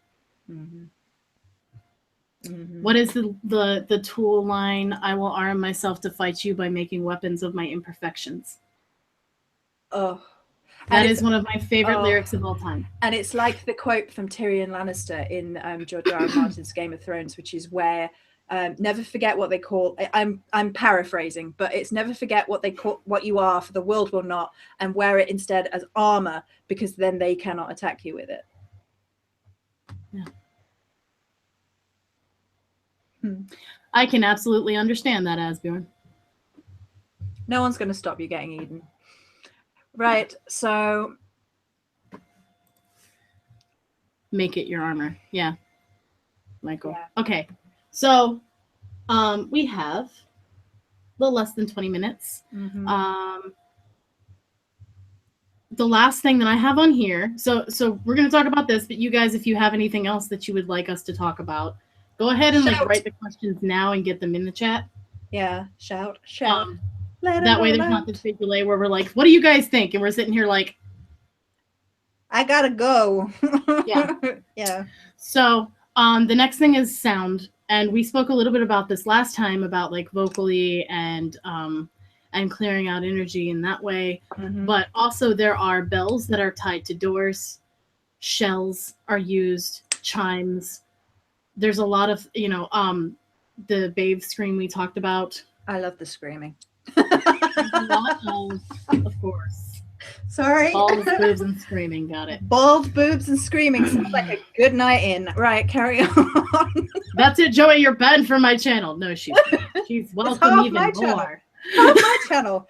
What is the tool line? I will arm myself to fight you by making weapons of my imperfections. Oh, that is one of my favorite lyrics of all time. And it's like the quote from Tyrion Lannister in George R. R. Martin's Game of Thrones, which is where never forget what they call, I'm paraphrasing, but it's never forget what they call what you are, for the world will not, and wear it instead as armor, because then they cannot attack you with it. Yeah. I can absolutely understand that, Asbjorn. No one's going to stop you getting eaten. Right, so make it your armor. Yeah. Michael. Yeah. Okay. So we have a little less than 20 minutes. The last thing that I have on here, so we're going to talk about this, but you guys, if you have anything else that you would like us to talk about, go ahead and like write the questions now and get them in the chat. Yeah, shout. That way there's not this big delay where we're like, what do you guys think? And we're sitting here like, I gotta go. Yeah. Yeah. So the next thing is sound. And we spoke a little bit about this last time about like vocally and clearing out energy in that way. But also there are bells that are tied to doors. Shells are used, chimes. There's a lot of, the bathe scream we talked about. I love the screaming. Of course. Sorry. Balls, boobs, and screaming. Got it. Balls, boobs, and screaming sounds like a good night in. Right, carry on. That's it, Joey. You're banned from my channel. No, she's welcome even more. Half my channel.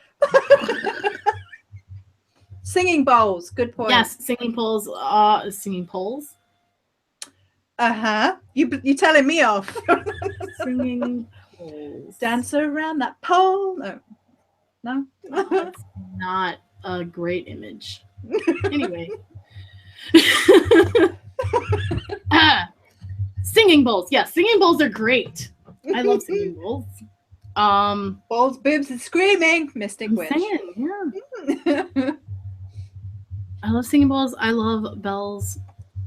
Singing bowls. Good point. Yes, singing poles. Singing poles. You telling me off. Singing poles. Dance around that pole. No. That's not a great image. Anyway. Singing bowls. Yeah, singing bowls are great. I love singing bowls. Balls, boobs, and screaming. Mystic Witch. Yeah. I love singing bowls. I love bells,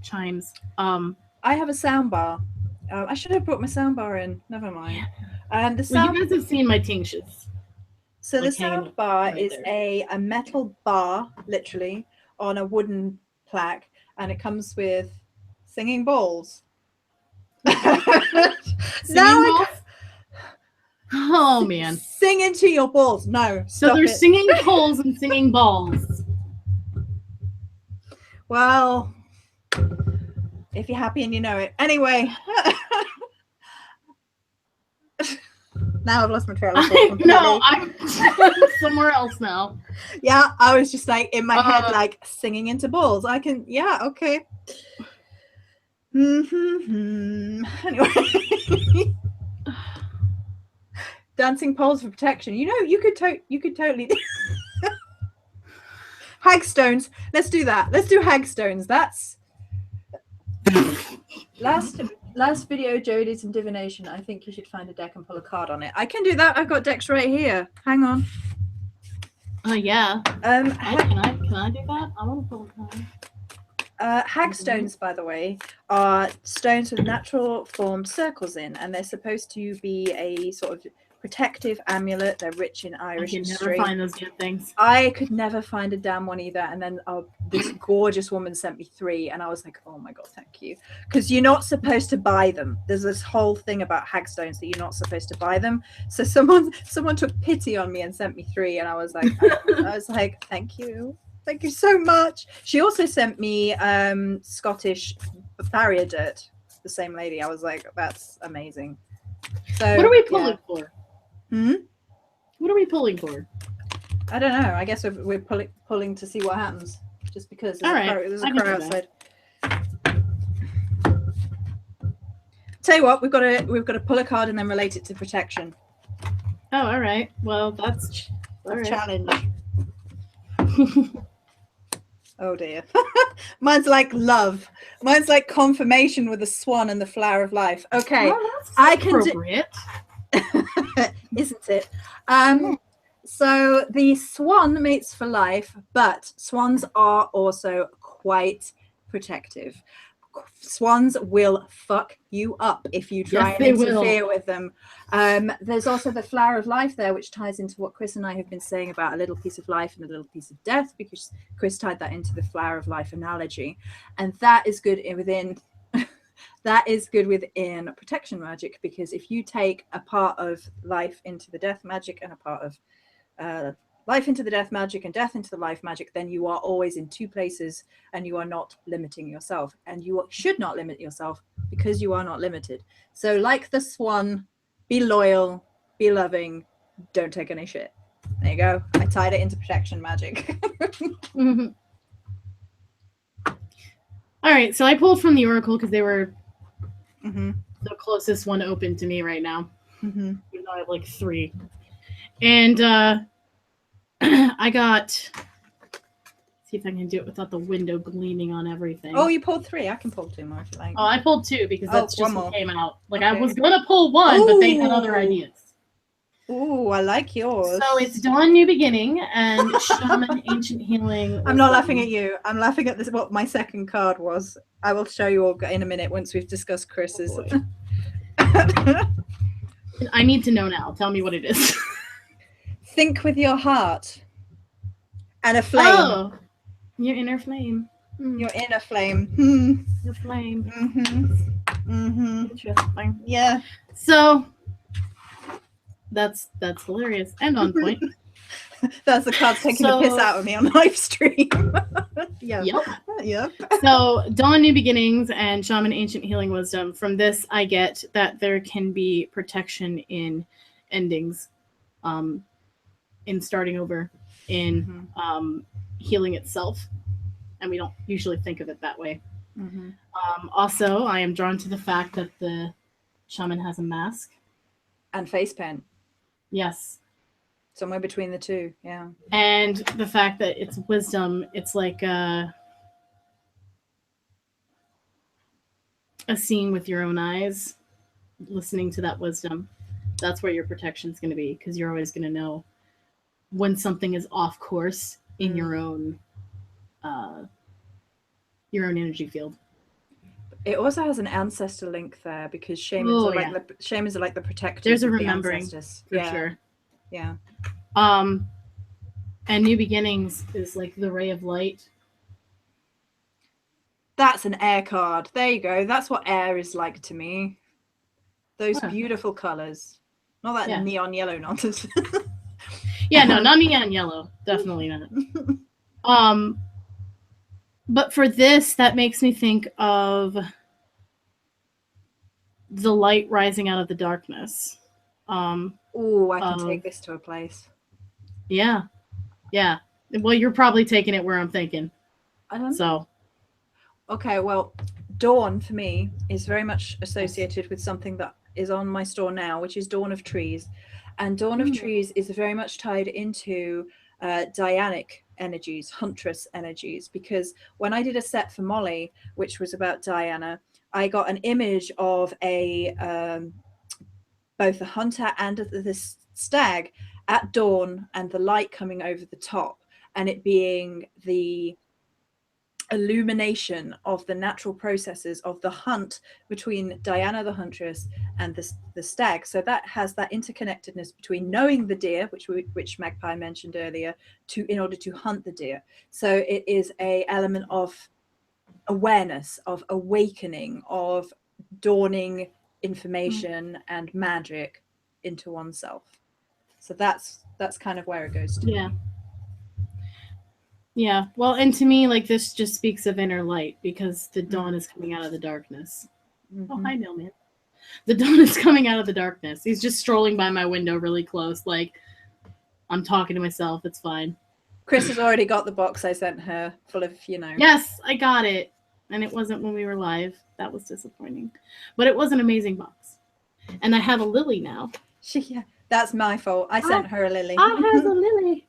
chimes. I have a sound bar. I should have brought my sound bar in. Never mind. You guys have seen my tinctures. So like the sound bar is a metal bar, literally, on a wooden plaque, and it comes with singing bowls. Oh man! Sing into your balls. No. So there's singing poles and singing balls. Well, if you're happy and you know it. Anyway. Now I've lost my trail of thought. No, I'm somewhere else now. Yeah, I was just like in my head, like singing into balls. I can, yeah, okay. Anyway, dancing poles for protection. You could totally do hagstones. Let's do that. Let's do hagstones. That's last video. Joey did some divination. I think you should find a deck and pull a card on it. I can do that. I've got decks right here. Hang on. Oh yeah. Can I do that? I want to pull a card. Hagstones, by the way, are stones with natural formed circles in, and they're supposed to be a sort of protective amulet. They're rich in Irish I can history. never find those damn things. I could never find a damn one either. And then this gorgeous woman sent me 3, and I was like, oh my God, thank you. Because you're not supposed to buy them. There's this whole thing about hagstones that you're not supposed to buy them. So someone took pity on me and sent me 3, and I was like, thank you. Thank you so much. She also sent me Scottish barrier dirt, the same lady. I was like, that's amazing. So what are we pulling for? What are we pulling for? I don't know. I guess we're pulling to see what happens, just because there's a crow outside. Tell you what, we've got to pull a card and then relate it to protection. Oh, all right. Well, that's a challenge. Oh dear. Mine's like love. Mine's like confirmation with the swan and the flower of life. Okay, I can appropriate. Isn't it? So the swan mates for life, but swans are also quite protective. Swans will fuck you up if you try and interfere with them. There's also the flower of life there, which ties into what Cris and I have been saying about a little piece of life and a little piece of death, because Cris tied that into the flower of life analogy, and that is good within protection magic, because if you take a part of life into the death magic and a part of life into the death magic and death into the life magic, then you are always in 2 places and you are not limiting yourself, and you should not limit yourself because you are not limited. So like the swan, be loyal, be loving, don't take any shit. There you go. I tied it into protection magic. Mm-hmm. All right, so I pulled from the Oracle because they were the closest one open to me right now. Even though I have like 3. And I got, see if I can do it without the window gleaming on everything. Oh, you pulled 3. I can pull 2 more if you like. Oh, I pulled 2 because that's just what came out. Like, okay. I was going to pull 1, but they had other ideas. Ooh, I like yours. So it's Dawn New Beginning and Shaman Ancient Healing. I'm not laughing at you. I'm laughing at this. What my second card was. I will show you all in a minute once we've discussed Chris's. I need to know now. Tell me what it is. Think with your heart. And a flame. Oh, your inner flame. Your inner flame. Your flame. Interesting. Yeah. So that's hilarious and on point. That's the card taking the piss out of me on live stream. Yep. So Dawn New Beginnings and Shaman Ancient Healing Wisdom. From this, I get that there can be protection in endings, in starting over, in healing itself, and we don't usually think of it that way. Also, I am drawn to the fact that the shaman has a mask and face paint. Yes. Somewhere between the 2, yeah. And the fact that it's wisdom, it's like a seeing with your own eyes, listening to that wisdom. That's where your protection's going to be, because you're always going to know when something is off course in your own energy field. It also has an ancestor link there, because shamans are like the protectors. There's a remembering for sure. Yeah. And New Beginnings is like the ray of light. That's an air card. There you go. That's what air is like to me. Those beautiful colors. Not that neon yellow nonsense. Yeah, no, not neon yellow. Definitely not. But for this, that makes me think of the light rising out of the darkness. Oh, I can take this to a place. Yeah. Well, you're probably taking it where I'm thinking. I don't know. Okay, well, Dawn for me is very much associated with something that is on my store now, which is Dawn of Trees. And Dawn of Trees is very much tied into Dianic energies, huntress energies, because when I did a set for Molly, which was about Diana, I got an image of both a hunter and the stag at dawn, and the light coming over the top, and it being the illumination of the natural processes of the hunt between Diana the huntress and the stag. So that has that interconnectedness between knowing the deer, which Magpie mentioned earlier, in order to hunt the deer. So it is a element of awareness, of awakening, of dawning information and magic into oneself. So that's kind of where it goes to. Yeah. Yeah. Well, and to me, like, this just speaks of inner light, because the dawn is coming out of the darkness. Mm-hmm. Oh, hi, Mailman. The dawn is coming out of the darkness. He's just strolling by my window really close, like, I'm talking to myself. It's fine. Cris has already got the box I sent her full of, Yes, I got it. And it wasn't when we were live. That was disappointing. But it was an amazing box. And I have a lily now. Yeah, that's my fault. I sent her a lily. I have a lily.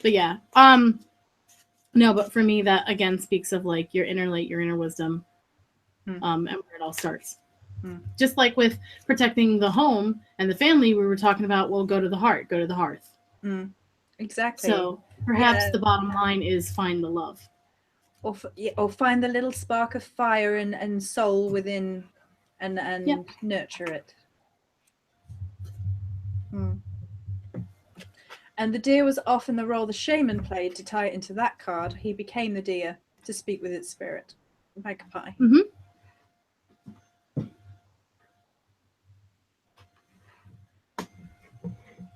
But yeah. No, but for me, that again speaks of like your inner light, your inner wisdom, and where it all starts. Just like with protecting the home and the family, we were talking about, well, go to the heart, go to the hearth. Exactly. So perhaps the bottom line is find the love. Or find the little spark of fire and soul within and nurture it. And the deer was often the role the shaman played to tie it into that card. He became the deer to speak with its spirit. Magpie.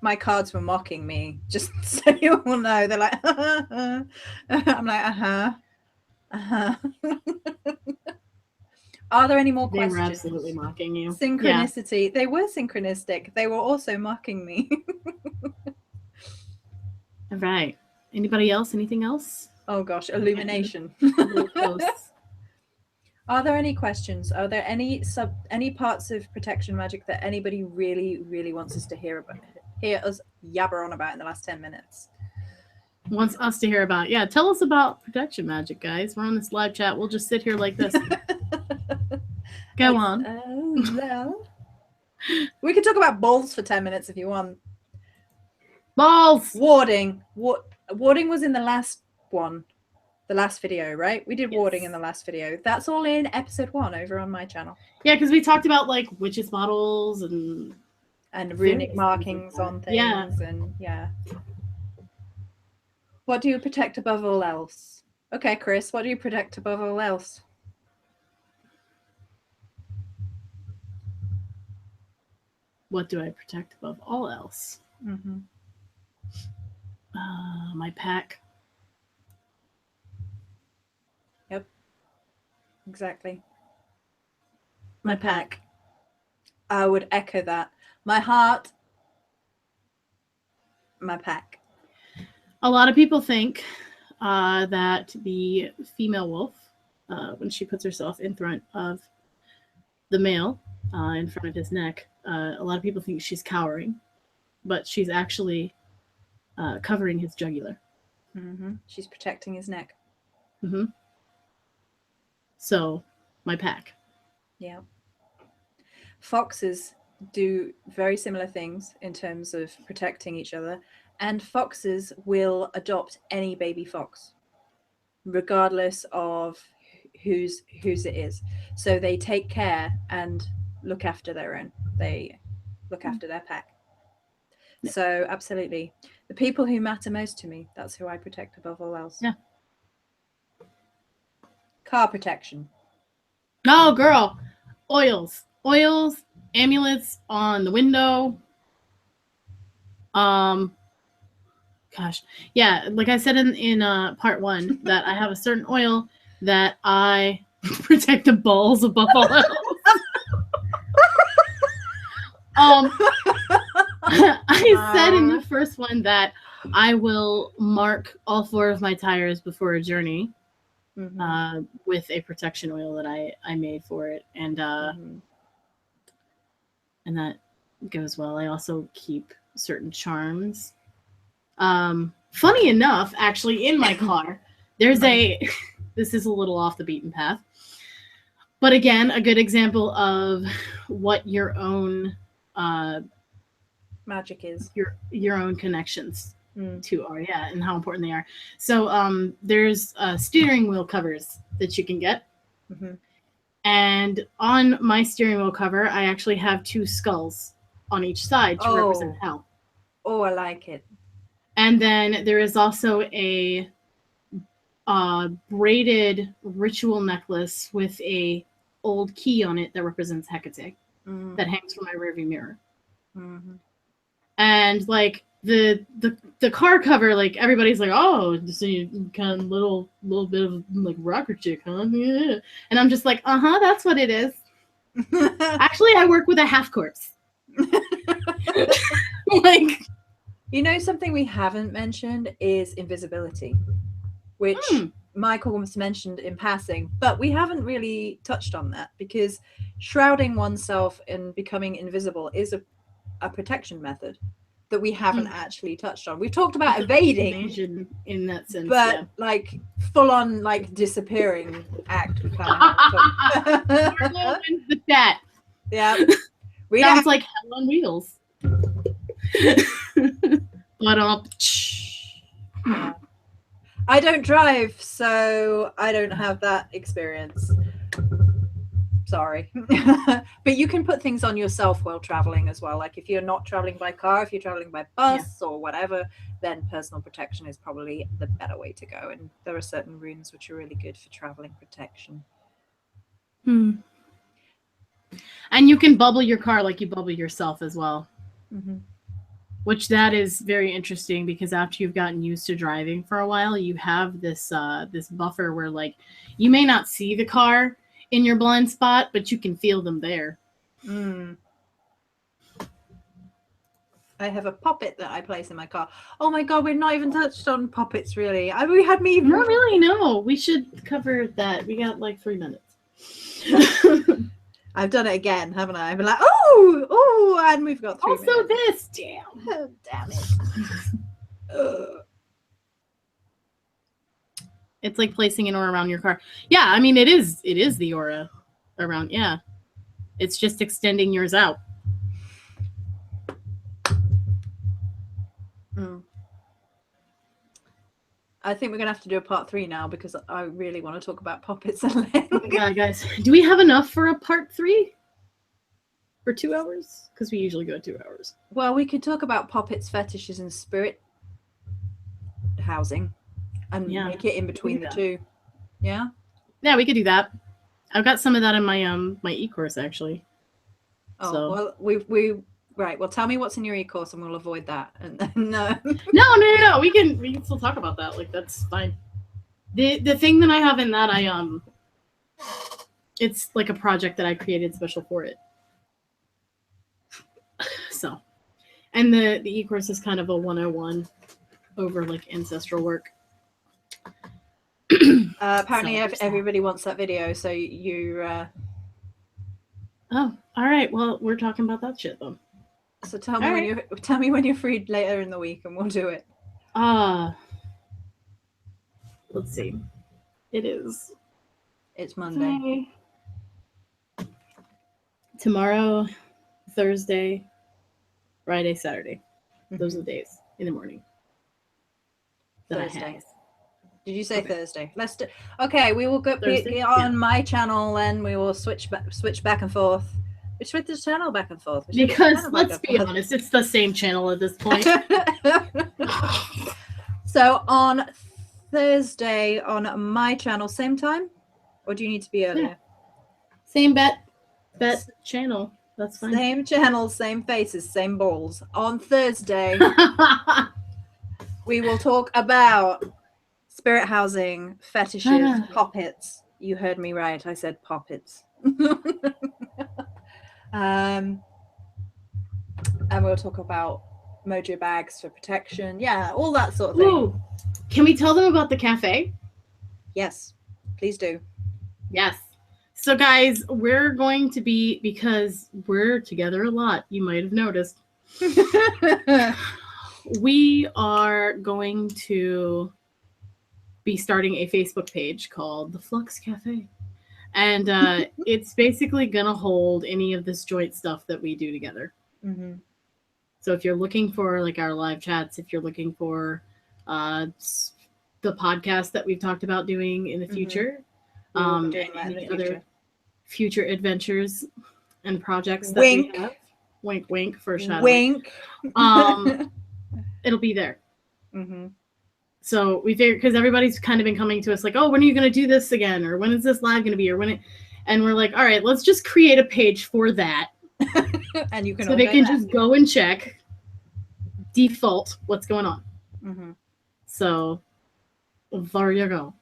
My cards were mocking me, just so you all know. They're like, I'm like, Are there any more questions? They were absolutely mocking you. Synchronicity. Yeah. They were synchronistic. They were also mocking me. All right. Anybody else? Anything else? Oh gosh, illumination. Are there any questions? Are there any parts of protection magic that anybody really, really wants us to hear us yabber on about in the last 10 minutes? Wants us to hear about? Yeah, tell us about protection magic, guys. We're on this live chat. We'll just sit here like this. Go on. We could talk about balls for 10 minutes if you want. Balls. Warding. Warding was in the last one. The last video, right? We did warding in the last video. That's all in episode 1 over on my channel. Yeah, because we talked about like witches' bottles and runic markings on things. Yeah. What do you protect above all else? Okay, Cris, what do you protect above all else? What do I protect above all else? My pack. Yep. Exactly. My pack. I would echo that. My heart. My pack. A lot of people think that the female wolf, when she puts herself in front of the male, in front of his neck, a lot of people think she's cowering, but she's actually covering his jugular. She's protecting his neck. So, my pack. Yeah. Foxes do very similar things in terms of protecting each other, and foxes will adopt any baby fox, regardless of whose it is. So they take care and look after their own. They look after their pack. Yeah. So absolutely, the people who matter most to me, that's who I protect above all else. Yeah. Car protection. No, girl. Oils, amulets on the window. Gosh, yeah, like I said in part 1, that I have a certain oil that I protect the balls above all else. I said in the first one that I will mark all 4 of my tires before a journey with a protection oil that I made for it, and that goes well. I also keep certain charms. Funny enough, actually, in my car, there's this is a little off the beaten path, but again, a good example of what your own magic is. Your own connections to are, and how important they are. So there's steering wheel covers that you can get. Mm-hmm. And on my steering wheel cover, I actually have 2 skulls on each side to represent hell. Oh, I like it. And then there is also a braided ritual necklace with a old key on it that represents Hecate that hangs from my rearview mirror. Mm-hmm. And like the car cover, like everybody's like, oh, just a kind of little bit of like rocker chick, huh? Yeah. And I'm just like, that's what it is. Actually, I work with a half corpse. Like, you know, something we haven't mentioned is invisibility, which Michael was mentioned in passing, but we haven't really touched on that because shrouding oneself and becoming invisible is a protection method that we haven't actually touched on. We've talked about evading in that sense, but like full on like disappearing act. We kind of the chat. Yeah, sounds like hell on wheels. But yeah. I don't drive, so I don't have that experience. Sorry. But you can put things on yourself while traveling as well. Like if you're not traveling by car, if you're traveling by bus or whatever, then personal protection is probably the better way to go. And there are certain runes which are really good for traveling protection. And you can bubble your car like you bubble yourself as well. Mm-hmm. Which that is very interesting because after you've gotten used to driving for a while, you have this this buffer where like you may not see the car in your blind spot, but you can feel them there. I have a poppet that I place in my car. Oh my god, we're not even touched on poppets really. We had me even... Not really, no. We should cover that. We got like 3 minutes. I've done it again, haven't I? I've been like, oh, and we've got 3 minutes. Also this, damn. Oh, damn it. It's like placing an aura around your car. Yeah, I mean, it is the aura around, yeah. It's just extending yours out. I think we're going to have to do a part 3 now because I really want to talk about poppets and yeah, guys. Do we have enough for a part 3? For 2 hours? Because we usually go 2 hours. Well, we could talk about poppets, fetishes, and spirit housing and make it in between the two. Yeah? Yeah, we could do that. I've got some of that in my my e-course, actually. Oh, so. Well, we right. Well, tell me what's in your e-course and we'll avoid that. And no. No. We can still talk about that. Like, that's fine. The thing that I have in that, it's like a project that I created special for it. So, and the e-course is kind of a 101 over like ancestral work. Apparently everybody wants that video, so you oh, all right. Well, we're talking about that shit though. So tell me when you're free later in the week and we'll do it. Let's see. It's Monday. Tomorrow, Thursday, Friday, Saturday. Those are the days in the morning. Thursday. Did you say Thursday? Let's do. Okay, we will go on my channel and we will switch back and forth. We switch the channel back and forth. Because let's be honest, it's the same channel at this point. So on Thursday on my channel, same time, or do you need to be earlier? Yeah. Same bet channel. That's fine. Same channel, same faces, same balls. On Thursday, we will talk about spirit housing, fetishes, poppets. You heard me right. I said poppets. And we'll talk about mojo bags for protection. Yeah, all that sort of thing. Ooh. Can we tell them about the cafe? Yes, please do. Yes. So guys, we're going to be, because we're together a lot, you might have noticed. We are going to be starting a Facebook page called The Flux Cafe. And it's basically going to hold any of this joint stuff that we do together. So if you're looking for like our live chats, if you're looking for the podcast that we've talked about doing in the future, doing and that in the any future. other future adventures and projects that Wink. we have, wink, wink, foreshadowing. Wink. It'll be there. Mm-hmm. So we figured, because everybody's kind of been coming to us like, oh, when are you going to do this again? Or when is this live going to be? Or when it, and we're like, all right, let's just create a page for that. And you can so they can just go and check default what's going on. Mm-hmm. So there you go.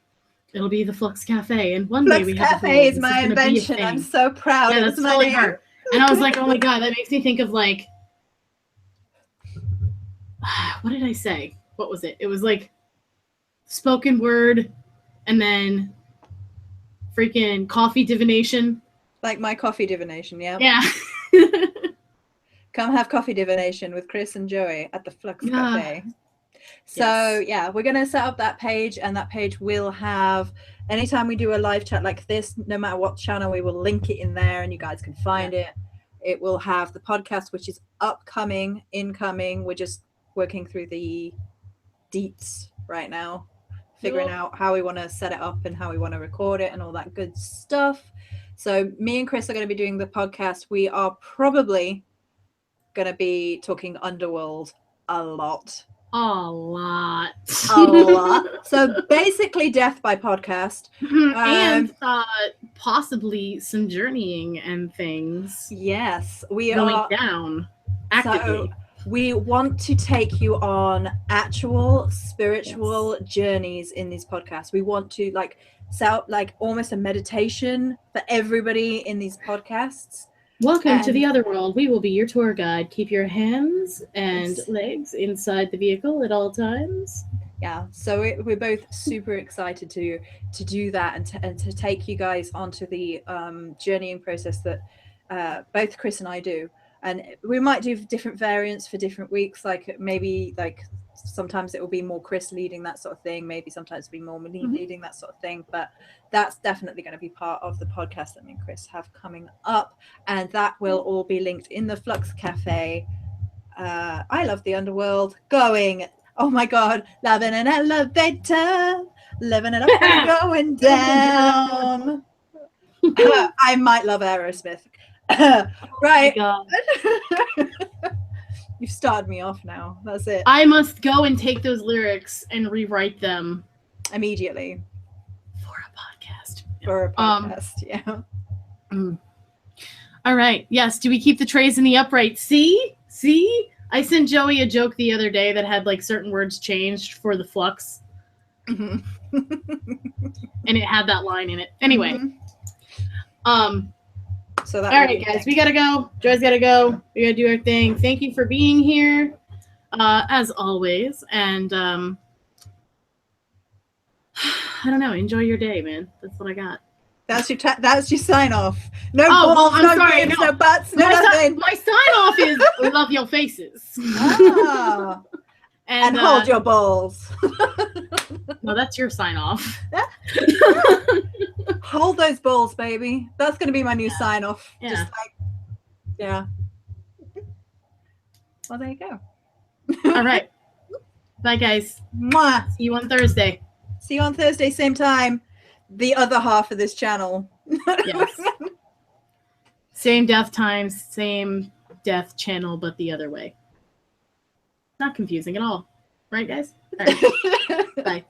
It'll be the Flux Cafe. And one Flux day we have Cafe is my invention. I'm so proud. Yeah, that's totally her. And I was like, oh my God, that makes me think of like, what did I say? What was it? It was like spoken word and then freaking coffee divination. Like my coffee divination, yeah. Yeah. Come have coffee divination with Cris and Joey at the Flux Cafe. So yeah, we're going to set up that page, and that page will have, anytime we do a live chat like this, no matter what channel, we will link it in there and you guys can find it. It will have the podcast, which is upcoming, incoming. We're just working through the deets right now, figuring out how we want to set it up and how we want to record it and all that good stuff. So me and Cris are going to be doing the podcast. We are probably going to be talking Underworld a lot. A lot. So basically death by podcast. And possibly some journeying and things. Yes. We going are down actively. So we want to take you on actual spiritual journeys in these podcasts. We want to like set like almost a meditation for everybody in these podcasts. Welcome to the other world. We will be your tour guide. Keep your hands and legs inside the vehicle at all times. Yeah, so we're both super excited to do that and to take you guys onto the journeying process that both Cris and I do. And we might do different variants for different weeks. Like maybe like sometimes it will be more Cris leading that sort of thing. Maybe sometimes it'll be more me leading that sort of thing. But that's definitely going to be part of the podcast that me and Cris have coming up. And that will all be linked in the Flux Cafe. I love the underworld. Going, oh my God, loving an elevator, living it up and going down. I might love Aerosmith. Right. Oh You've started me off now. That's it. I must go and take those lyrics and rewrite them immediately for a podcast. Yeah. All right. Yes. Do we keep the trays in the upright? See? I sent Joey a joke the other day that had like certain words changed for the flux. And it had that line in it. Anyway. So that all right, guys, we gotta go. Joy's gotta go. We gotta do our thing. Thank you for being here, as always. And I don't know. Enjoy your day, man. That's what I got. That's your sign off. No balls, I'm no sorry, games, no butts, no nothing. My sign off is love your faces. And hold your balls. No, that's your sign off. Hold those balls, baby. That's going to be my new sign off. Yeah. Just like, yeah. Well, there you go. All right. Bye, guys. Mwah. See you on Thursday. See you on Thursday, same time. The other half of this channel. Yes. Same death times, same death channel, but the other way. Not confusing at all. Right, guys? All right. Bye.